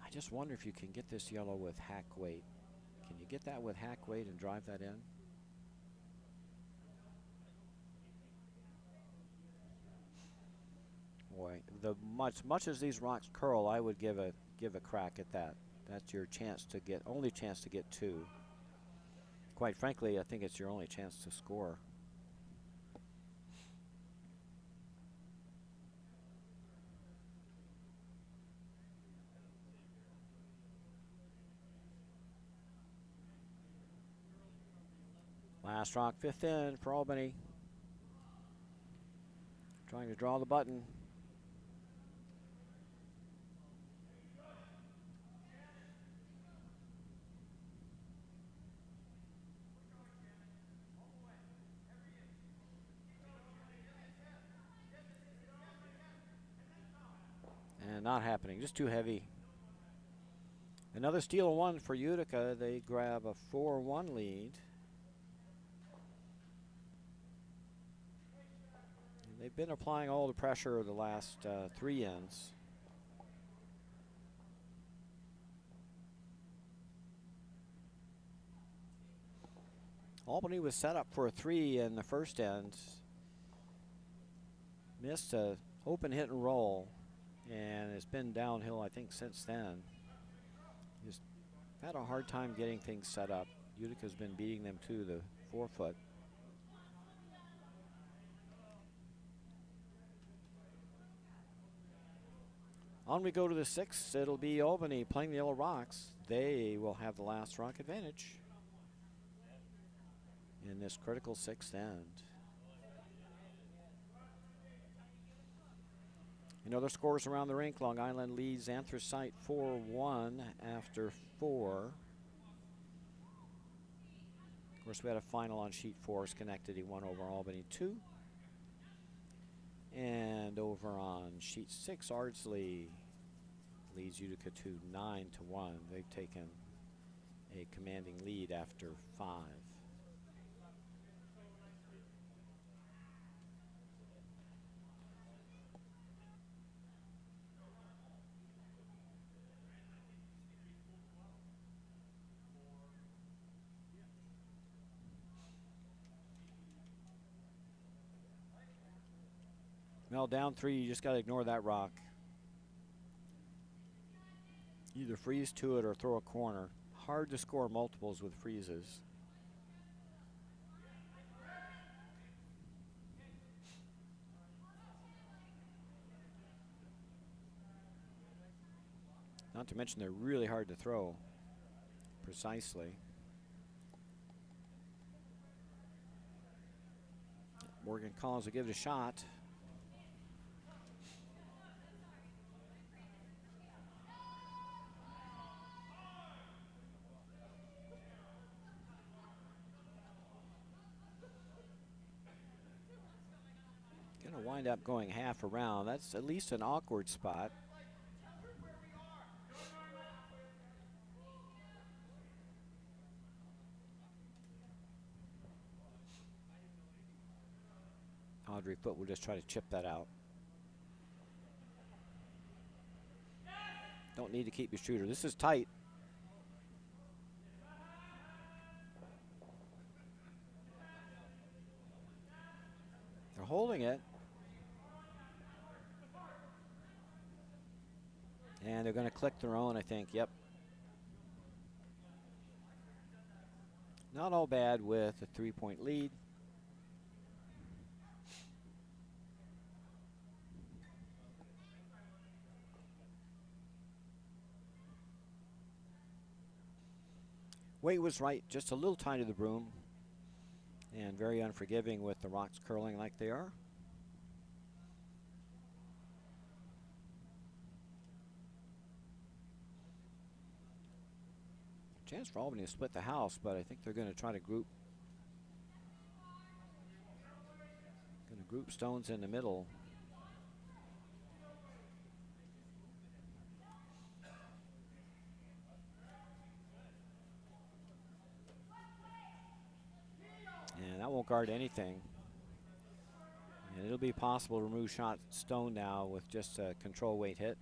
[SPEAKER 1] I just wonder if you can get this yellow with hack weight. Can you get that with hack weight and drive that in? Boy, much as these rocks curl, I would give a crack at that. That's your chance to get, only chance to get 2. Quite frankly, I think it's your only chance to score. Last rock 5th in for Albany. Trying to draw the button. And not happening, just too heavy. Another steal 1 for Utica. They grab a 4-1 lead. They've been applying all the pressure the last 3 ends. Albany was set up for a 3 in the first end. Missed a open hit and roll, and it's been downhill, I think, since then. Just had a hard time getting things set up. Utica's been beating them to the 4-foot. On we go to the 6th. It'll be Albany playing the yellow rocks. They will have the last rock advantage in this critical 6th end. In other scores around the rink, Long Island leads Anthracite 4-1 after 4. Of course, we had a final on sheet 4. Schenectady won over Albany 2. And over on sheet 6, Ardsley leads Utica to 9-1. They've taken a commanding lead after 5. Well, down 3, you just got to ignore that rock. Either freeze to it or throw a corner. Hard to score multiples with freezes. Not to mention they're really hard to throw precisely. Morgan Collins will give it a shot. Going to wind up going half around. That's at least an awkward spot. Audrey Foot will just try to chip that out. Don't need to keep your shooter. This is tight. They're holding it. And they're going to click their own, I think. Yep. Not all bad with a 3-point lead. Weight was right, just a little tight to the broom. And very unforgiving with the rocks curling like they are. Chance for Albany to split the house, but I think they're going to try to group. Going to group stones in the middle. And that won't guard anything. And it'll be possible to remove shot stone now with just a control weight hit.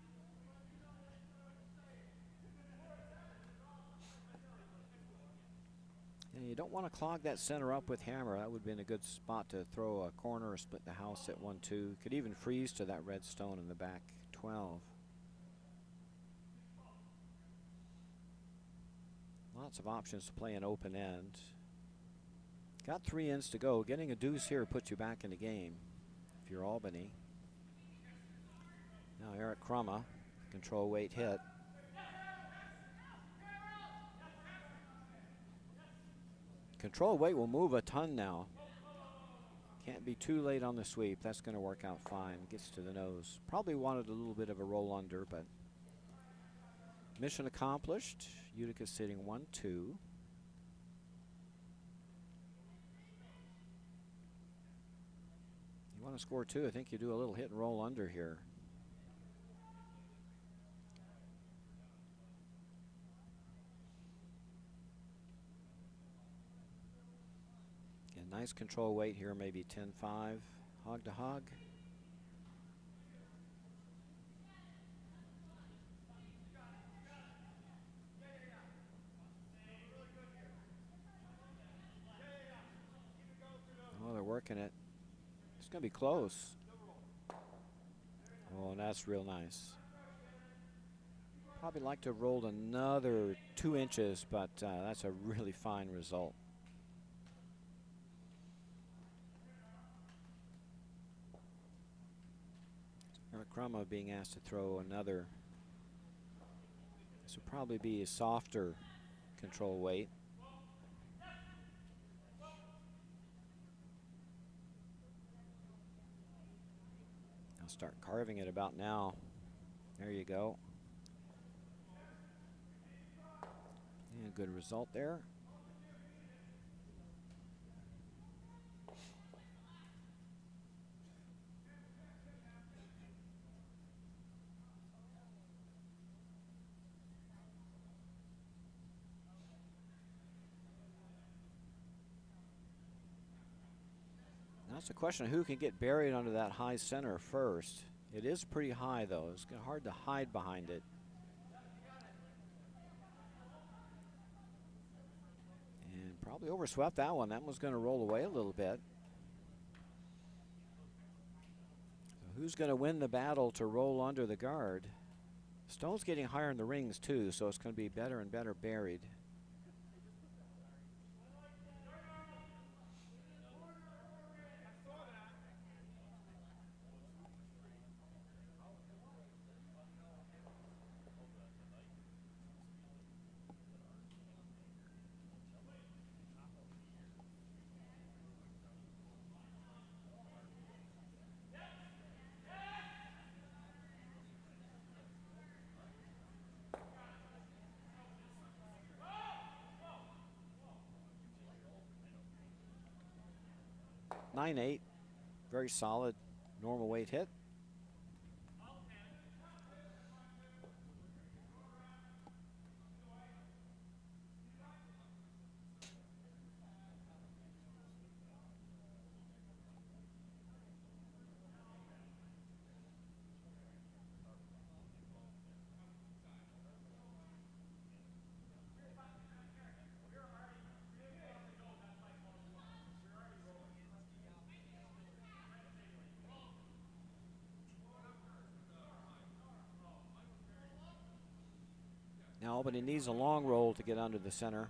[SPEAKER 1] And you don't want to clog that center up with hammer. That would have been a good spot to throw a corner or split the house at 1-2. Could even freeze to that red stone in the back 12. Lots of options to play an open end. Got 3 ends to go. Getting a deuce here puts you back in the game if you're Albany. Now Eric Crumma, control weight hit. Control weight will move a ton now. Can't be too late on the sweep. That's going to work out fine. Gets to the nose. Probably wanted a little bit of a roll under, but mission accomplished. Utica sitting 1-2. You want to score 2, I think you do a little hit and roll under here. Again, nice control weight here, maybe 10-5, hog to hog. Oh, they're working it. It's going to be close. Oh, and that's real nice. Probably like to have rolled another 2 inches, but that's a really fine result. Eric Crumma being asked to throw another. This will probably be a softer control weight. I'll start carving it about now. There you go. Yeah, good result there. That's the question of who can get buried under that high center first. It is pretty high, though. It's hard to hide behind it. And probably overswept that one. That one's going to roll away a little bit. So who's going to win the battle to roll under the guard? Stone's getting higher in the rings, too, so it's going to be better and better buried. Nine-8, very solid. Normal weight hit. Now Albany needs a long roll to get under the center.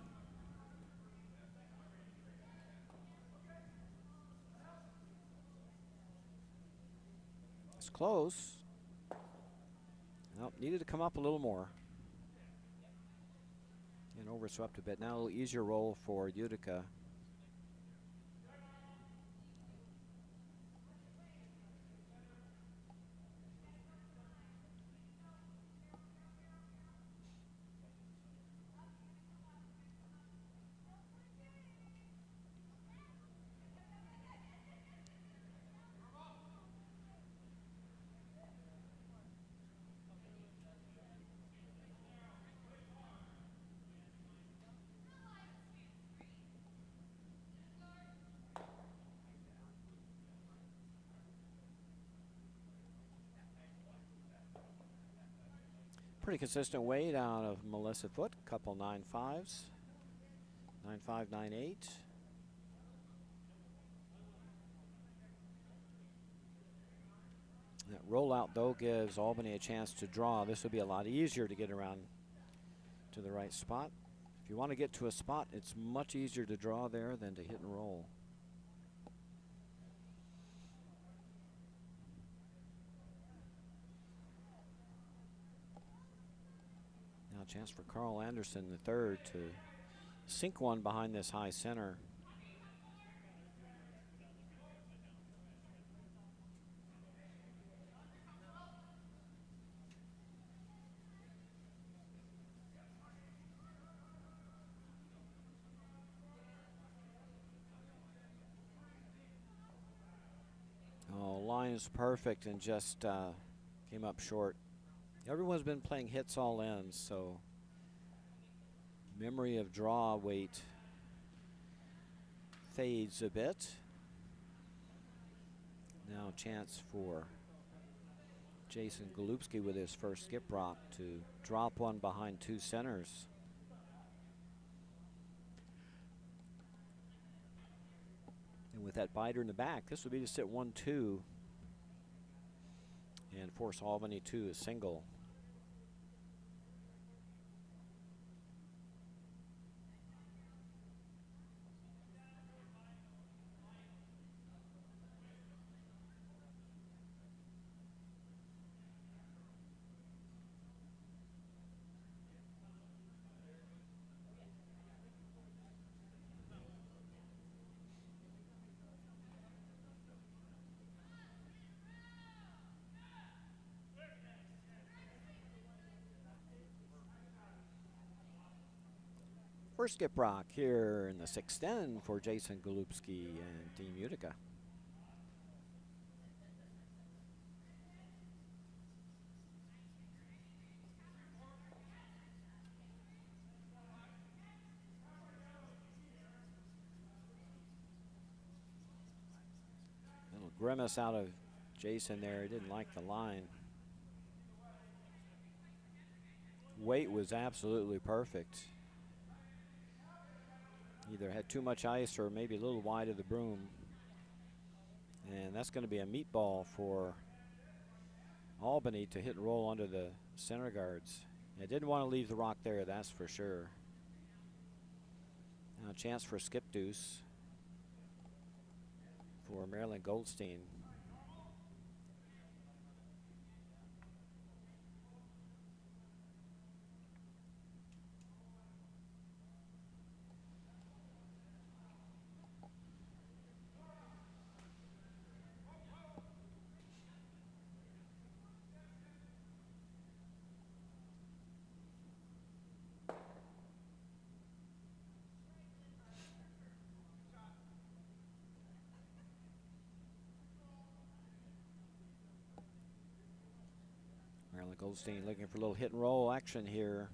[SPEAKER 1] It's close. Nope, needed to come up a little more. And overswept a bit. Now a little easier roll for Utica. Pretty consistent weight out of Melissa Foote. Couple 9.5s. 9.5, 9.8. That rollout, though, gives Albany a chance to draw. This will be a lot easier to get around to the right spot. If you want to get to a spot, it's much easier to draw there than to hit and roll. Now a chance for Carl Anderson III to sink one behind this high center. Oh, line is perfect and just came up short. Everyone's been playing hits all ends, so memory of draw weight fades a bit. Now a chance for Jason Golubski with his first skip rock to drop one behind two centers. And with that biter in the back, this would be to sit 1-2 and force Albany to a single. First skip rock here in the 6th for Jason Golubski and Team Utica. Little grimace out of Jason there. He didn't like the line. Weight was absolutely perfect. Either had too much ice or maybe a little wide of the broom. And that's going to be a meatball for Albany to hit and roll under the center guards. They didn't want to leave the rock there, that's for sure. Now a chance for skip deuce for Marilyn Goldstein. Goldstein looking for a little hit and roll action here.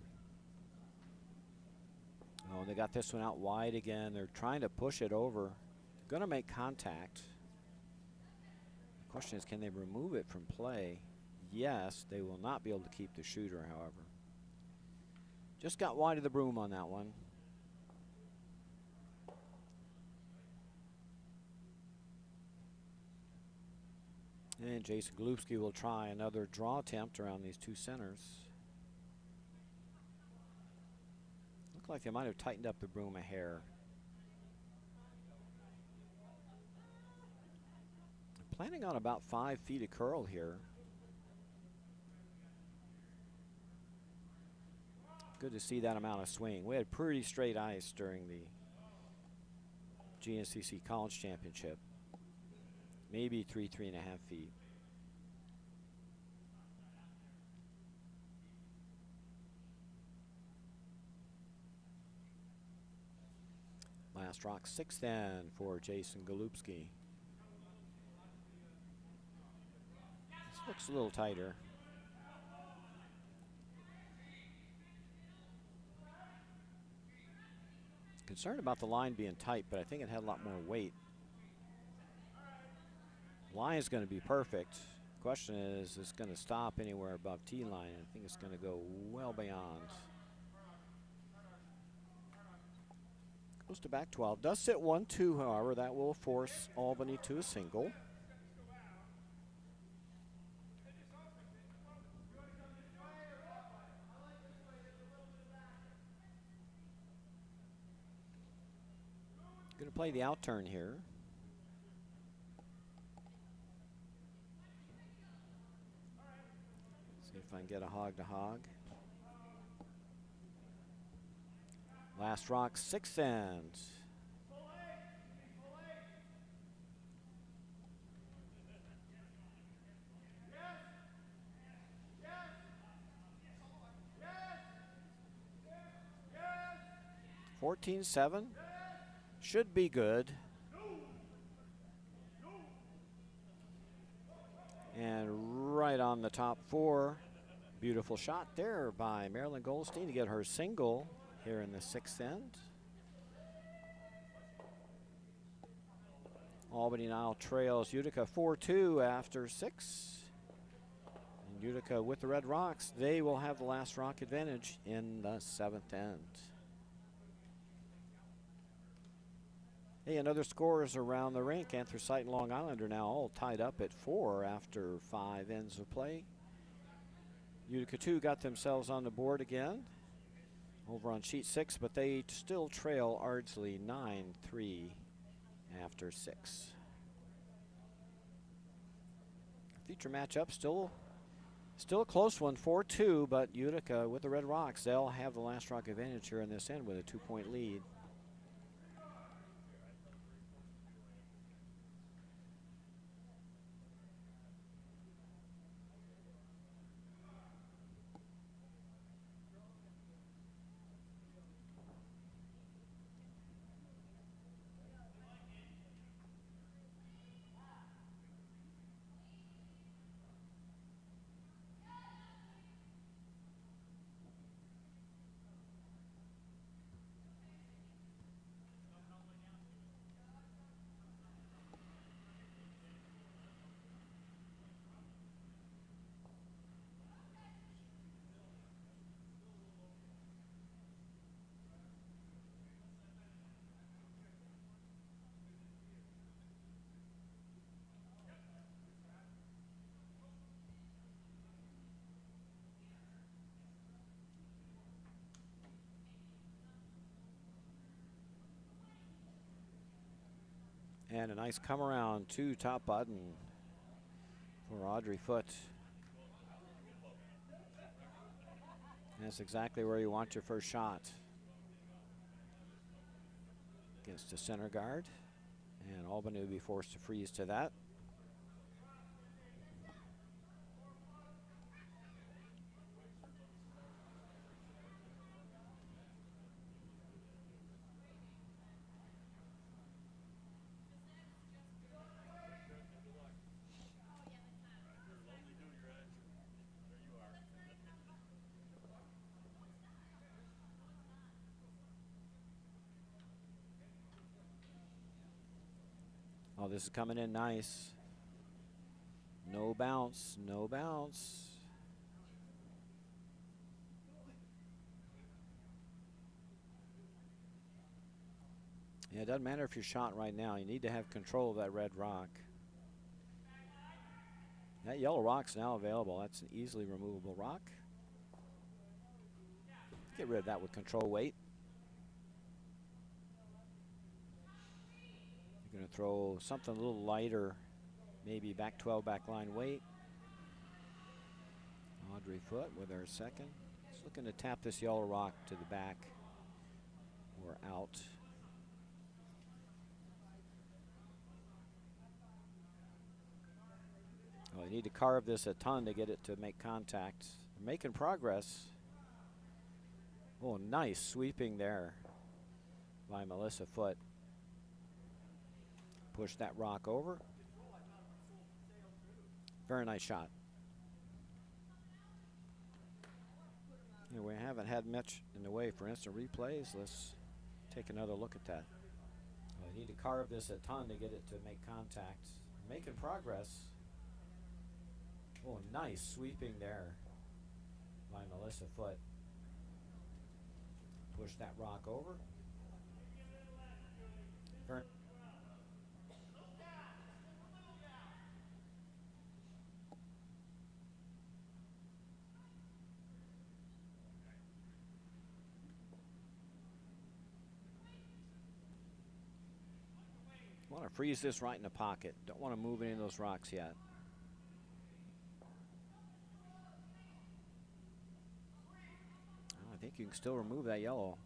[SPEAKER 1] Oh, they got this one out wide again. They're trying to push it over. Going to make contact. The question is, can they remove it from play? Yes, they will not be able to keep the shooter, however. Just got wide of the broom on that one. And Jason Golubski will try another draw attempt around these two centers. Looked like they might have tightened up the broom a hair. Planning on about 5 feet of curl here. Good to see that amount of swing. We had pretty straight ice during the GNCC College Championship. Maybe 3.5 feet. Last rock 6 then for Jason Golubski. This looks a little tighter. Concerned about the line being tight, but I think it had a lot more weight. Line is going to be perfect. Question is it's going to stop anywhere above T line? I think it's going to go well beyond. Goes to back 12. Does sit 1-2, however. That will force Albany to a single. Going to play the out turn here. See if I can get a hog to hog. Last rock 6th end. Yes. 14-7. Should be good. And right on the top 4. Beautiful shot there by Marilyn Goldstein to get her single here in the 6th end. Albany now trails Utica 4-2 after 6. And Utica with the Red Rocks, they will have the last rock advantage in the 7th end. Hey, another scores around the rink. Anthracite and Long Island are now all tied up at 4 after 5 ends of play. Utica 2 got themselves on the board again over on sheet 6, but they still trail Ardsley 9-3 after 6. Future matchup still a close one, 4-2, but Utica with the Red Rocks, they'll have the last rock advantage here in this end with a 2-point lead. And a nice come around to top button for Audrey Foote. That's exactly where you want your first shot. Against the center guard. And Albany will be forced to freeze to that. Oh, this is coming in nice. No bounce, no bounce. Yeah, it doesn't matter if you're shot right now. You need to have control of that red rock. That yellow rock's now available. That's an easily removable rock. Get rid of that with control weight. You're going to throw something a little lighter, maybe back 12 back line weight. Audrey Foote with her second. Just looking to tap this yellow rock to the back or out. Well, you need to carve this a ton to get it to make contact. They're making progress. Oh, nice sweeping there by Melissa Foote. Push that rock over. Very nice shot. You know, we haven't had much in the way for instant replays. Let's take another look at that. Well, you need to carve this a ton to get it to make contact. Making progress. Oh, nice sweeping there by Melissa Foote. Push that rock over. Want to freeze this right in the pocket. Don't want to move any of those rocks yet. I think you can still remove that yellow.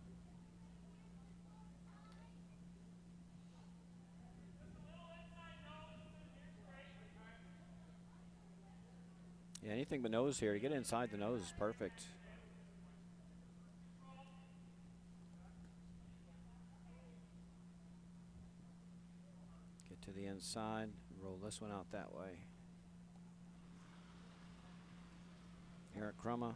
[SPEAKER 1] Yeah, anything but nose here. To get inside the nose is perfect. Get to the inside. Roll this one out that way. Eric Crumma.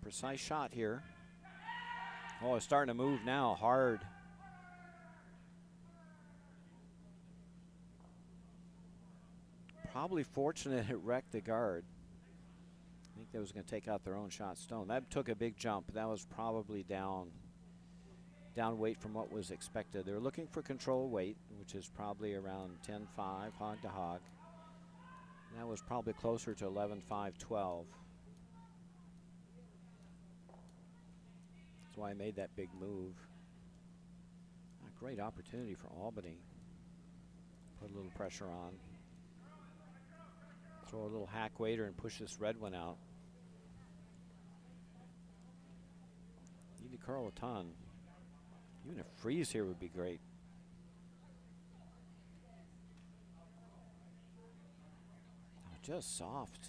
[SPEAKER 1] Precise shot here. Oh, it's starting to move now, hard. Probably fortunate it wrecked the guard. I think that was going to take out their own shot stone. That took a big jump. That was probably down weight from what was expected. They were looking for control weight, which is probably around 10.5 hog to hog. That was probably closer to 11.5, 12. That's why I made that big move. A great opportunity for Albany. Put a little pressure on. Throw a little hack waiter and push this red one out. Need to curl a ton. Even a freeze here would be great. Oh, just soft.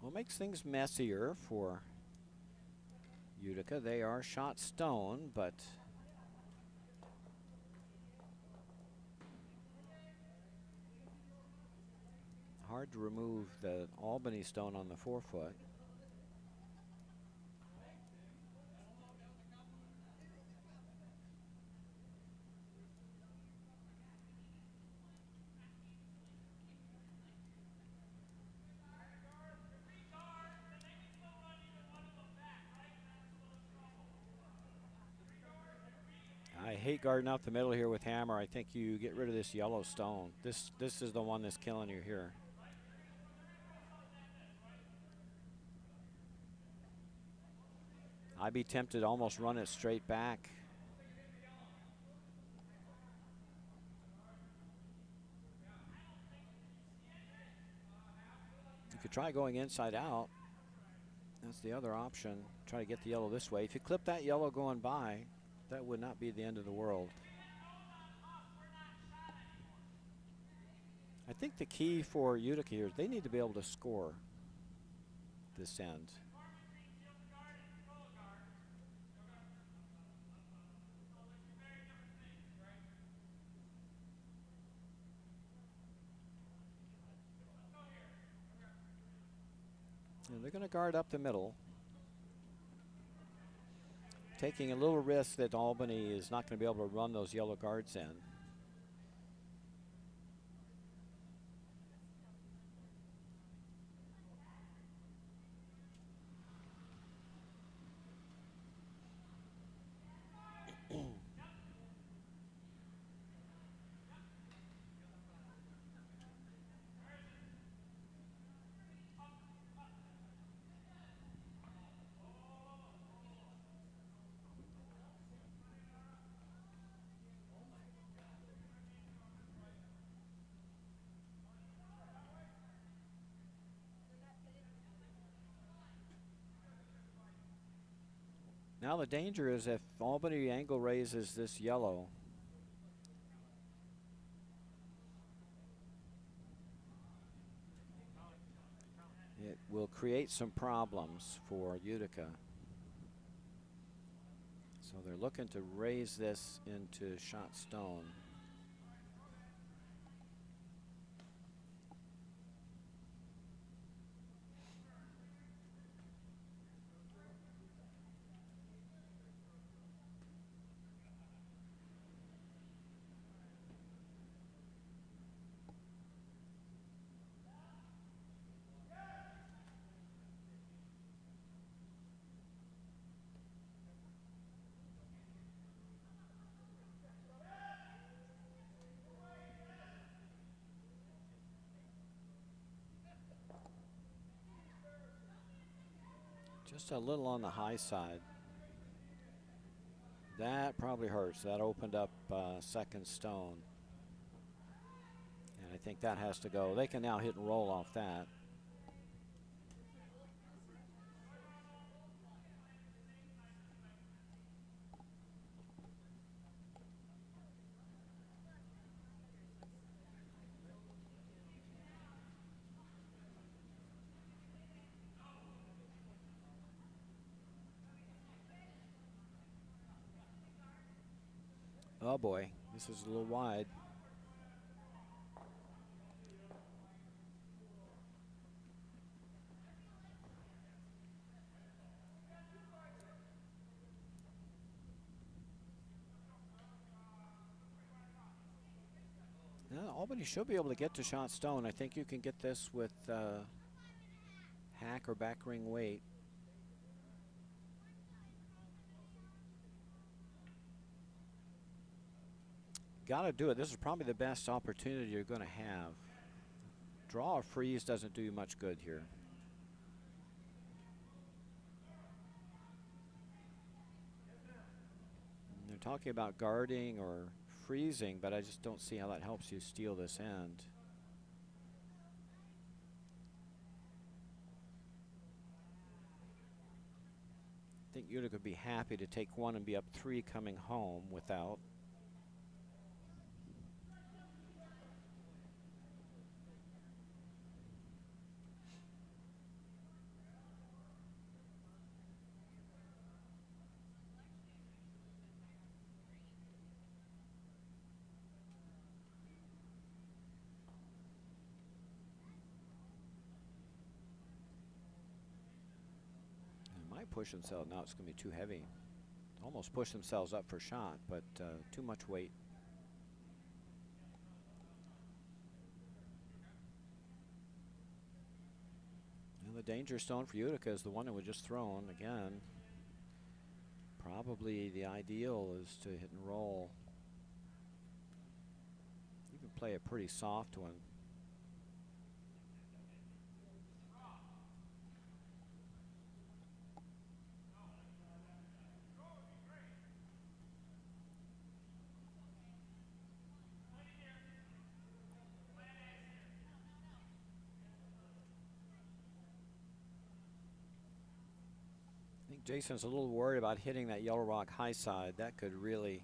[SPEAKER 1] Well, it makes things messier for Utica. They are shot stone, but hard to remove the Albany stone on the forefoot. I hate guarding out the middle here with hammer. I think you get rid of this yellow stone. This is the one that's killing you here. I'd be tempted to almost run it straight back. You could try going inside out. That's the other option. Try to get the yellow this way. If you clip that yellow going by, that would not be the end of the world. I think the key for Utica here is they need to be able to score this end. And they're going to guard up the middle, taking a little risk that Albany is not going to be able to run those yellow guards in. Now the danger is if Albany angle raises this yellow, it will create some problems for Utica. So they're looking to raise this into shot stone. Just a little on the high side. That probably hurts. That opened up second stone. And I think that has to go. They can now hit and roll off that. Oh boy, this is a little wide. Now, Albany should be able to get to shot stone. I think you can get this with hack or back ring weight. Got to do it. This is probably the best opportunity you're going to have. Draw or freeze doesn't do you much good here. And they're talking about guarding or freezing, but I just don't see how that helps you steal this end. I think Utica could be happy to take one and be up 3 coming home without. Might push themselves. Now it's going to be too heavy. Almost push themselves up for shot, but too much weight. And the danger stone for Utica is the one that was just thrown again. Probably the ideal is to hit and roll. You can play a pretty soft one. I think Jason's a little worried about hitting that yellow rock high side. That could really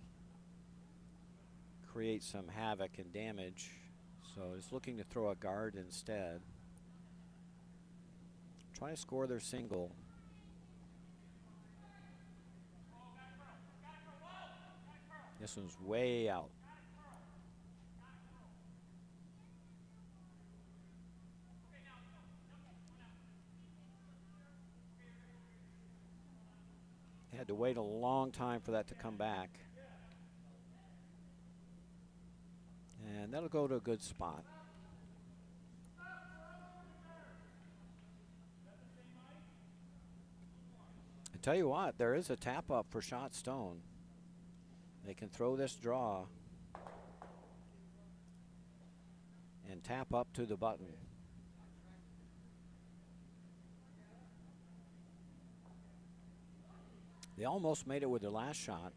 [SPEAKER 1] create some havoc and damage. So he's looking to throw a guard instead. Try to score their single. This one's way out. Had to wait a long time for that to come back. And that'll go to a good spot. I tell you what, there is a tap up for shot stone. They can throw this draw and tap up to the button. They almost made it with their last shot.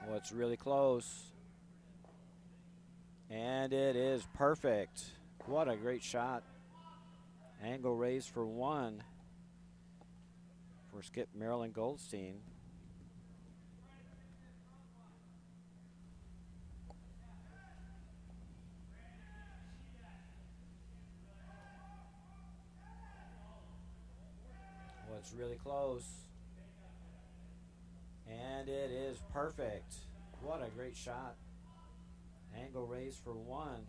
[SPEAKER 1] Oh, it's really close. And it is perfect. What a great shot. Angle raised for one for Skip Marilyn Goldstein. Well, it's really close. And it is perfect. What a great shot. Angle raised for one.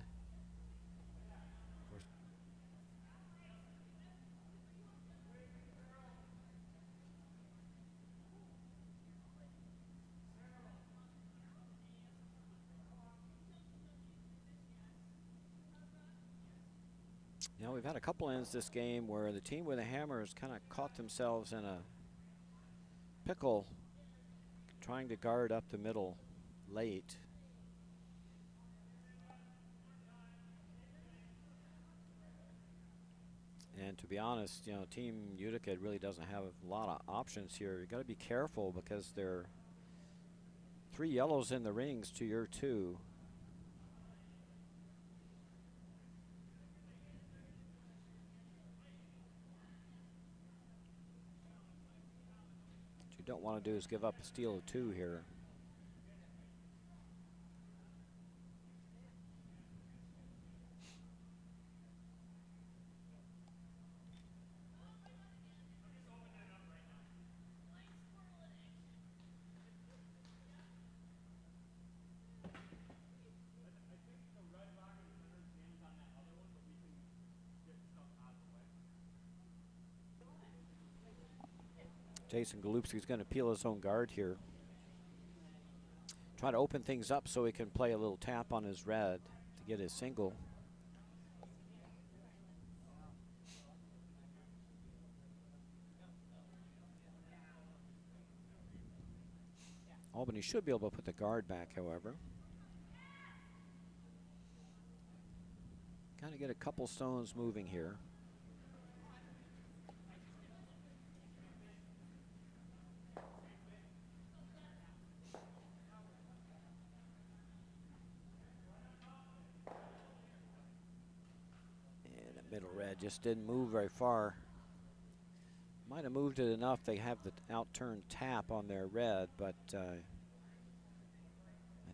[SPEAKER 1] You know, we've had a couple ends this game where the team with the hammers kind of caught themselves in a pickle trying to guard up the middle late. And to be honest, you know, Team Utica really doesn't have a lot of options here. You got to be careful because there are 3 yellows in the rings to your 2. What you don't want to do is give up a steal of 2 here. Jason Golubski's going to peel his own guard here. Try to open things up so he can play a little tap on his red to get his single. Albany should be able to put the guard back, however. Got to get a couple stones moving here. And the middle red just didn't move very far. Might have moved it enough. They have the outturned tap on their red, but I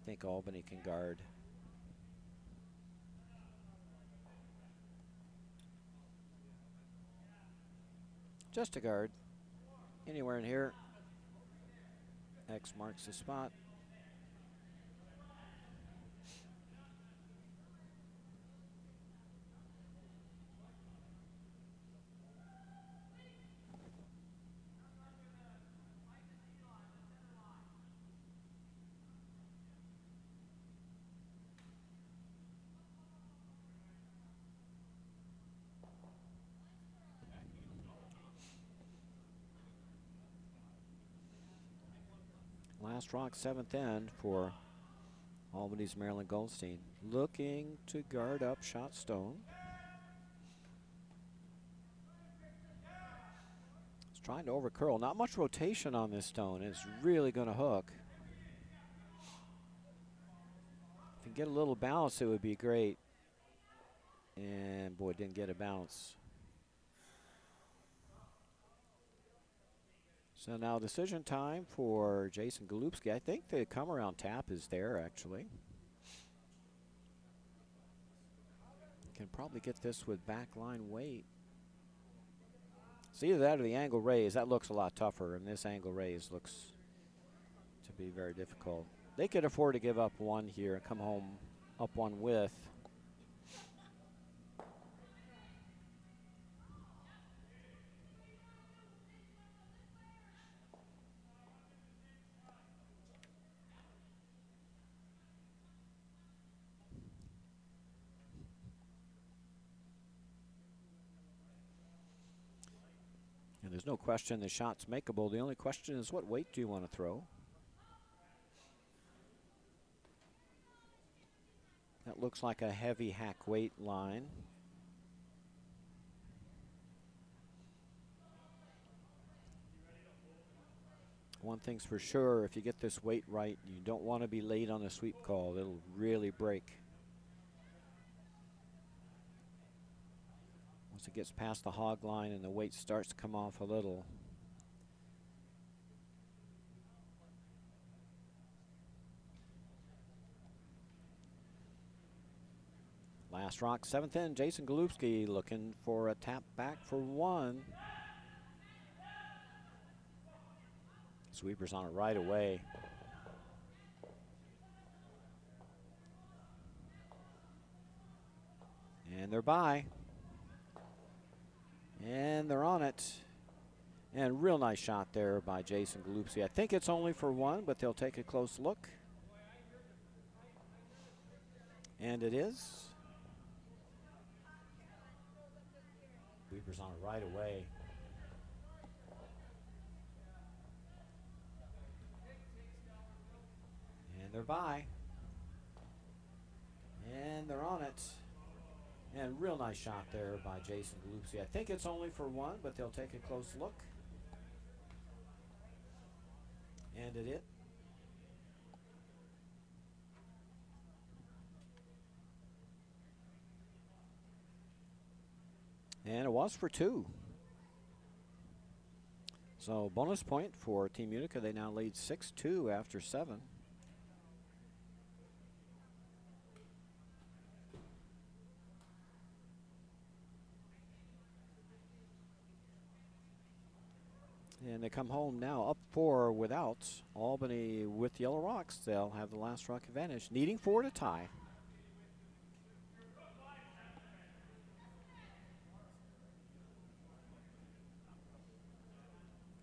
[SPEAKER 1] think Albany can guard. Just a guard. Anywhere in here. X marks the spot. Last rock, 7th end for Albany's Maryland Goldstein. Looking to guard up shot stone. He's trying to overcurl. Not much rotation on this stone. It's really going to hook. If you can get a little bounce, it would be great. And boy, didn't get a bounce. So now decision time for Jason Golubski. I think the come around tap is there actually. Can probably get this with backline weight. It's either that or the angle raise. That looks a lot tougher, and this angle raise looks to be very difficult. They could afford to give up one here and come home up one with. And there's no question the shot's makeable. The only question is what weight do you want to throw? That looks like a heavy hack weight line. One thing's for sure, if you get this weight right, you don't want to be late on a sweep call. It'll really break. Once it gets past the hog line and the weight starts to come off a little. Last rock, 7th end, Jason Golubski looking for a tap back for one. Sweeper's on it right away. And they're by. And they're on it. And real nice shot there by Jason Golubski. I think it's only for one, but they'll take a close look. And it is. Sweeper's on it right away. And they're by. And they're on it. And real nice shot there by Jason Golubski. I think it's only for one, but they'll take a close look. And it is. And it was for two. So bonus point for Team Utica. They now lead 6-2 after 7. And they come home now up 4 without. Albany with Yellow Rocks. They'll have the last rock advantage, needing 4 to tie.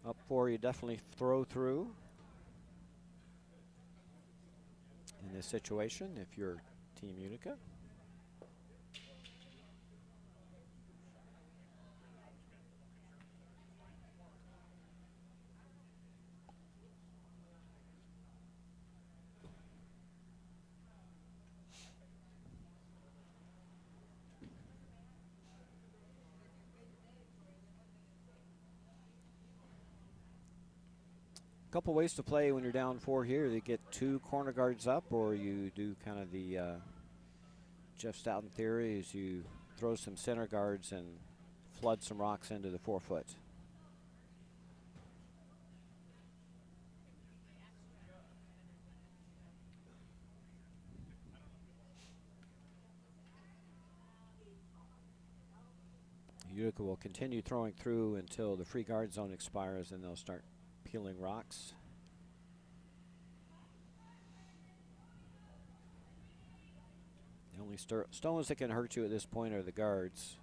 [SPEAKER 1] Up 4, you definitely throw through in this situation if you're Team Utica. Couple ways to play when you're down 4 here. You get 2 corner guards up, or you do kind of the Jeff Stoughton theory, is you throw some center guards and flood some rocks into the 4-foot. Utica will continue throwing through until the free guard zone expires, and they'll start peeling rocks. The only stones that can hurt you at this point are the guards.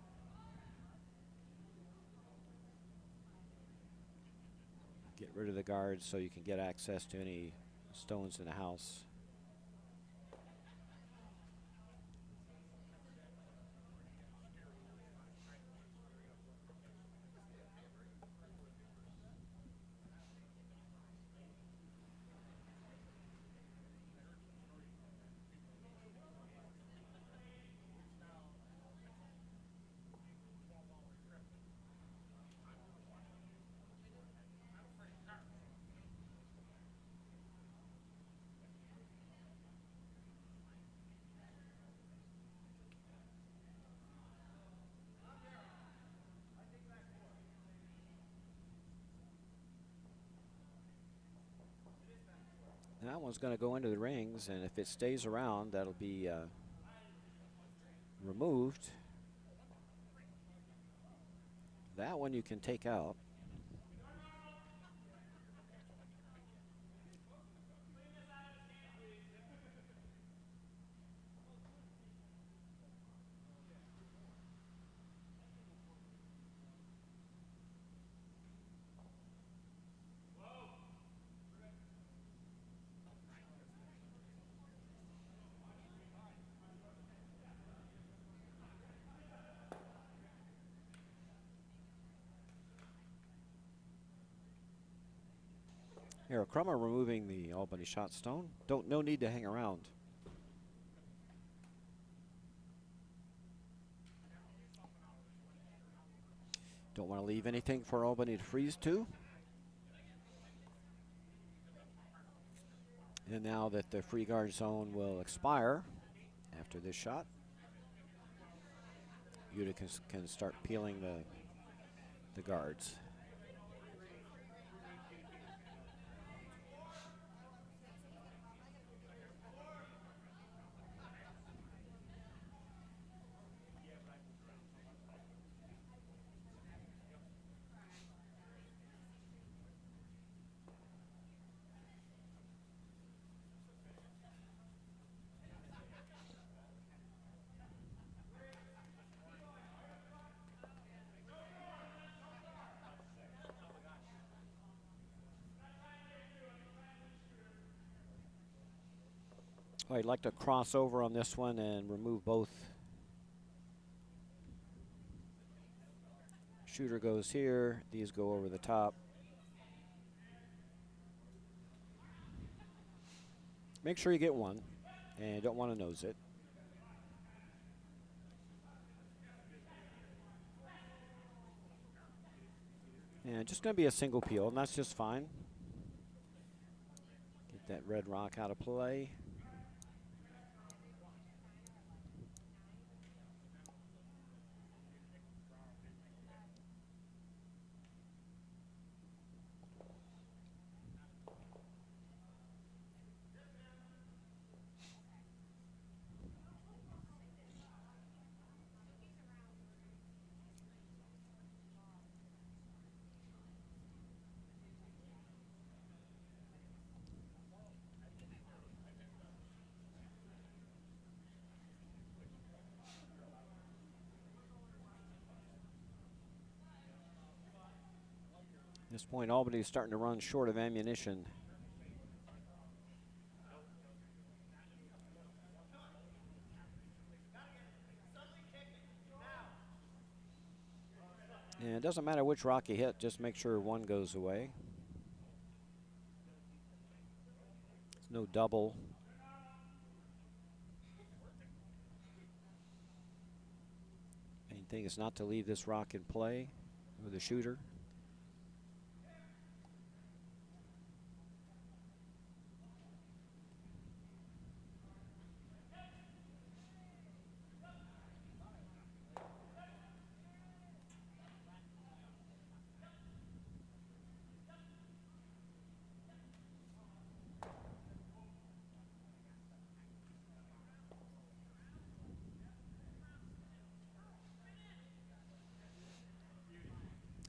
[SPEAKER 1] Get rid of the guards so you can get access to any stones in the house. one's going to go into the rings, and if it stays around, that'll be removed. That one you can take out. Here, Crummer removing the Albany shot stone. No need to hang around. Don't want to leave anything for Albany to freeze to. And now that the free guard zone will expire after this shot, Utica can start peeling the guards. Oh, I'd like to cross over on this one and remove both. Shooter goes here, these go over the top. Make sure you get one, and you don't want to nose it. And just going to be a single peel, and that's just fine. Get that red rock out of play. At this point, Albany is starting to run short of ammunition. And it doesn't matter which rock you hit, just make sure one goes away. There's no double. Main thing is not to leave this rock in play with the shooter.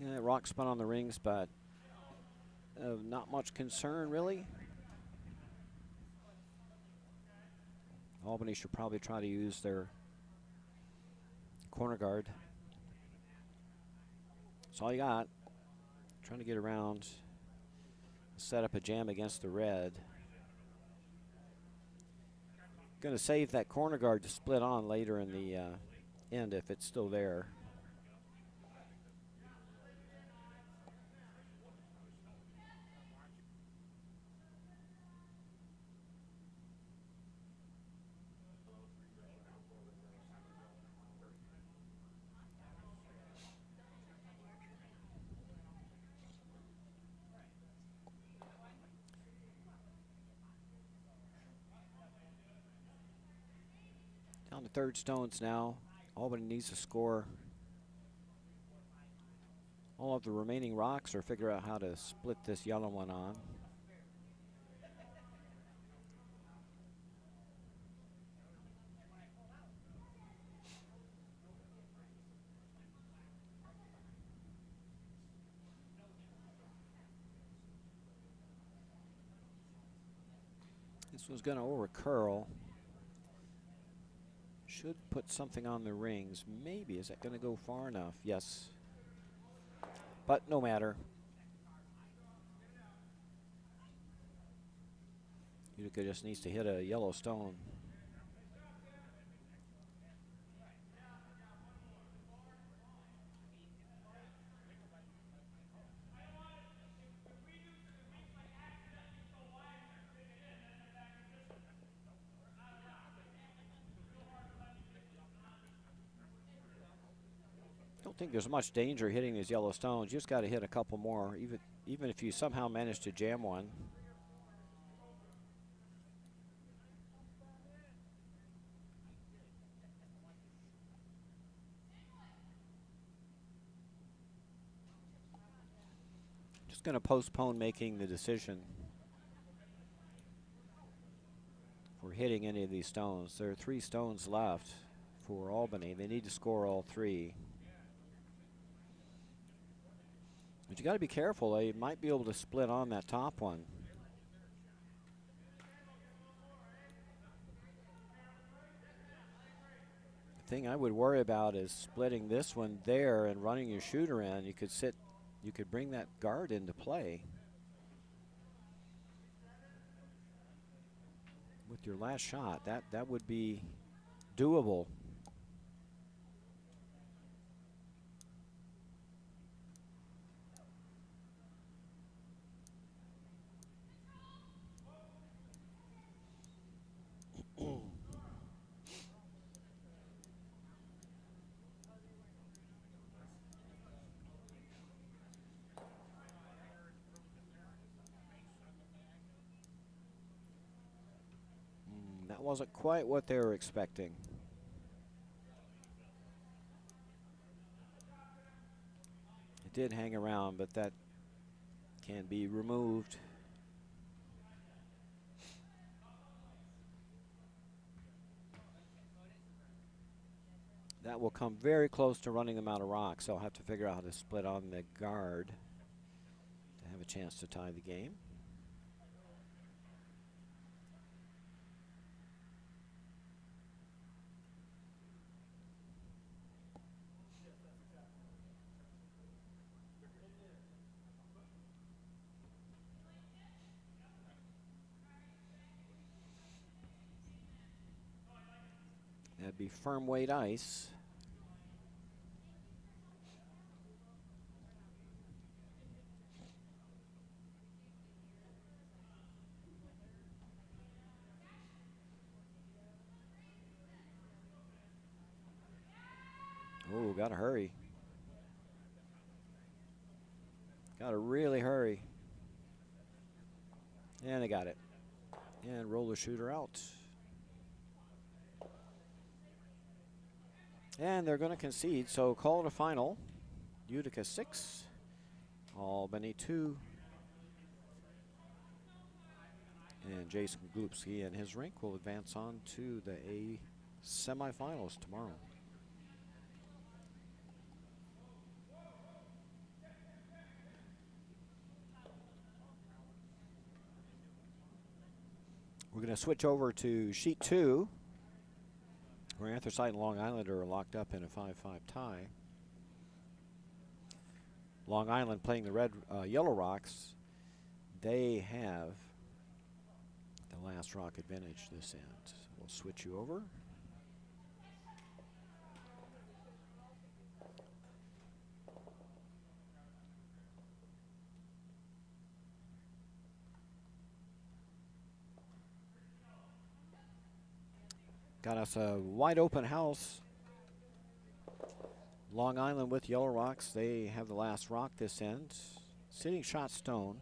[SPEAKER 1] Yeah, rock spun on the rings, but not much concern, really. Albany should probably try to use their corner guard. That's all you got. Trying to get around, set up a jam against the red. Going to save that corner guard to split on later in the end if it's still there. Down to third stones now. Albany needs to score all of the remaining rocks or figure out how to split this yellow one on. This one's going to over curl. Should put something on the rings. Maybe. Is that going to go far enough? Yes. But no matter. Utica just needs to hit a yellow stone. Don't think there's much danger hitting these yellow stones. You just got to hit a couple more, even if you somehow manage to jam one. Just going to postpone making the decision for hitting any of these stones. There are 3 stones left for Albany. They need to score all 3. But you got to be careful. They might be able to split on that top one. The thing I would worry about is splitting this one there and running your shooter in. You could bring that guard into play. With your last shot, that would be doable. That wasn't quite what they were expecting. It did hang around, but that can be removed. That will come very close to running them out of rocks. They'll have to figure out how to split on the guard to have a chance to tie the game. That'd be firm weight ice. Oh, gotta hurry. Gotta really hurry. And they got it. And roll the shooter out. And they're going to concede, so call it a final. Utica 6, Albany 2. And Jason Glupski and his rink will advance on to the A semifinals tomorrow. We're going to switch over to sheet 2, where Anthracite and Long Island are locked up in a 5-5 tie. Long Island playing the Yellow Rocks. They have the last rock advantage this end. We'll switch you over. Got us a wide open house. Long Island with Yellow Rocks. They have the last rock this end. Sitting shot stone.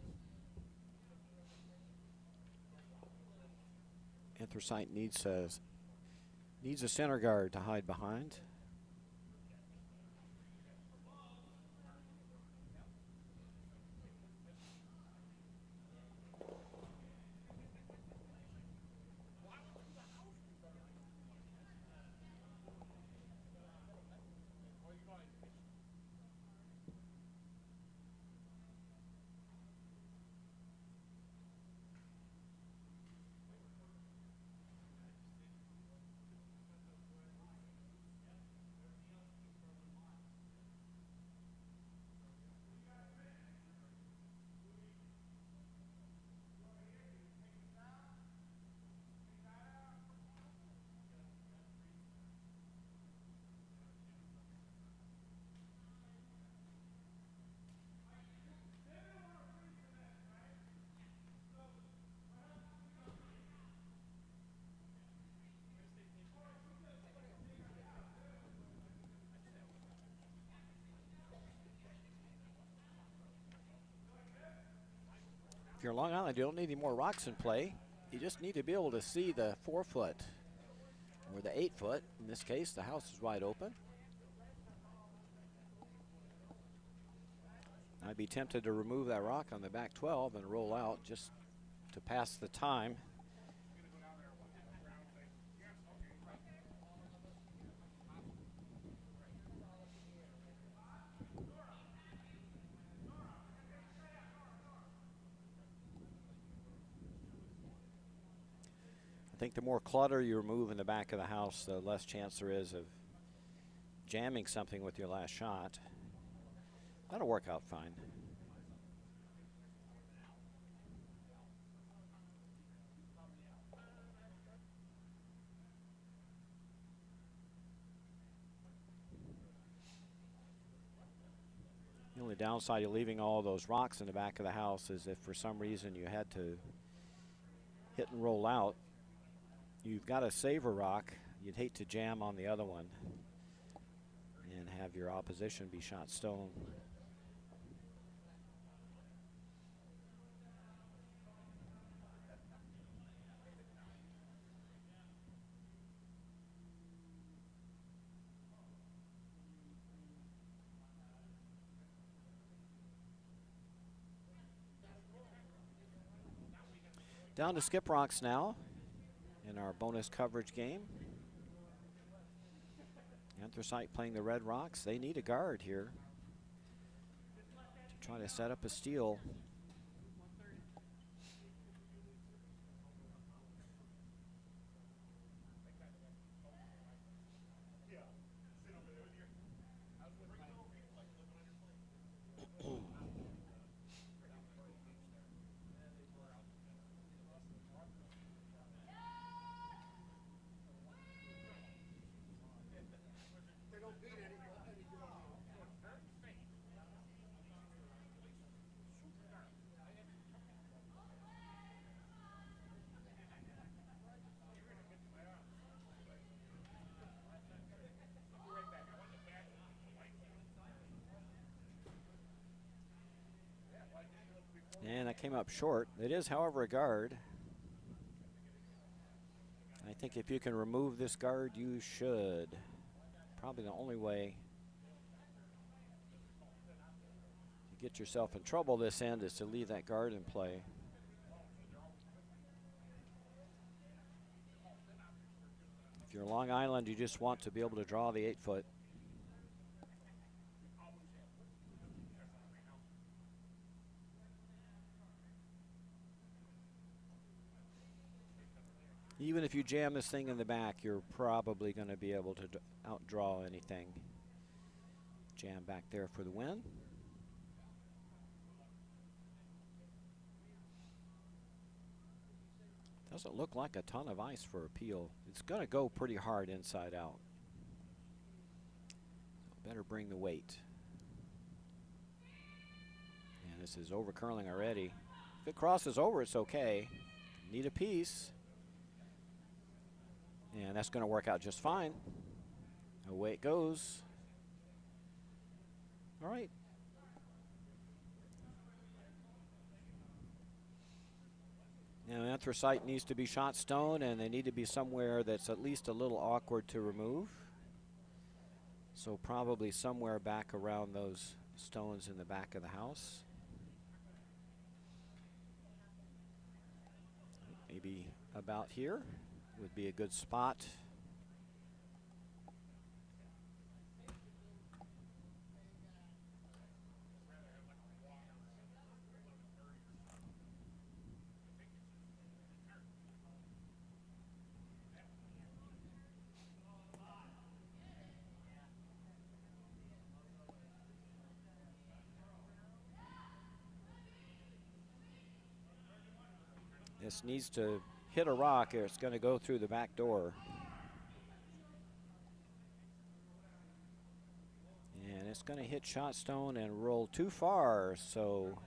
[SPEAKER 1] Anthracite needs a center guard to hide behind. If you're Long Island, you don't need any more rocks in play. You just need to be able to see the 4-foot or the 8-foot. In this case, the house is wide open. I'd be tempted to remove that rock on the back 12 and roll out just to pass the time. I think the more clutter you remove in the back of the house, the less chance there is of jamming something with your last shot. That'll work out fine. The only downside of leaving all those rocks in the back of the house is if for some reason you had to hit and roll out, you've got to save a rock. You'd hate to jam on the other one and have your opposition be shot stone. Down to skip rocks now in our bonus coverage game. Anthracite playing the red rocks. They need a guard here to try to set up a steal. And that came up short. It is, however, a guard. I think if you can remove this guard, you should. Probably the only way to get yourself in trouble this end is to leave that guard in play. If you're Long Island, you just want to be able to draw the 8-foot. Even if you jam this thing in the back, you're probably going to be able to outdraw anything. Jam back there for the win. Doesn't look like a ton of ice for appeal. It's going to go pretty hard inside out. So better bring the weight. And this is over curling already. If it crosses over, it's okay. Need a piece. And that's going to work out just fine. Away it goes. All right. Now, anthracite needs to be shot stone, and they need to be somewhere that's at least a little awkward to remove. So probably somewhere back around those stones in the back of the house. Maybe about here would be a good spot. This needs to hit a rock or it's going to go through the back door. And it's going to hit shot stone and roll too far, so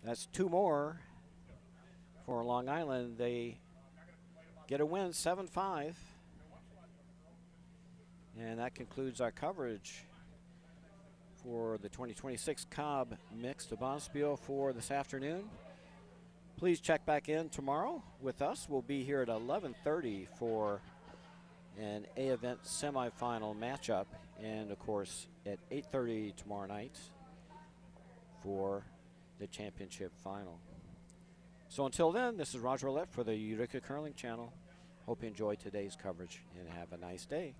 [SPEAKER 1] that's 2 more for Long Island. They get a win, 7-5. And that concludes our coverage for the 2026 Cobb Mixed Bonspiel for this afternoon. Please check back in tomorrow with us. We'll be here at 11:30 for an A-event semifinal matchup, and of course at 8:30 tomorrow night for the championship final. So until then, this is Roger Roulette for the Utica Curling Channel. Hope you enjoyed today's coverage and have a nice day.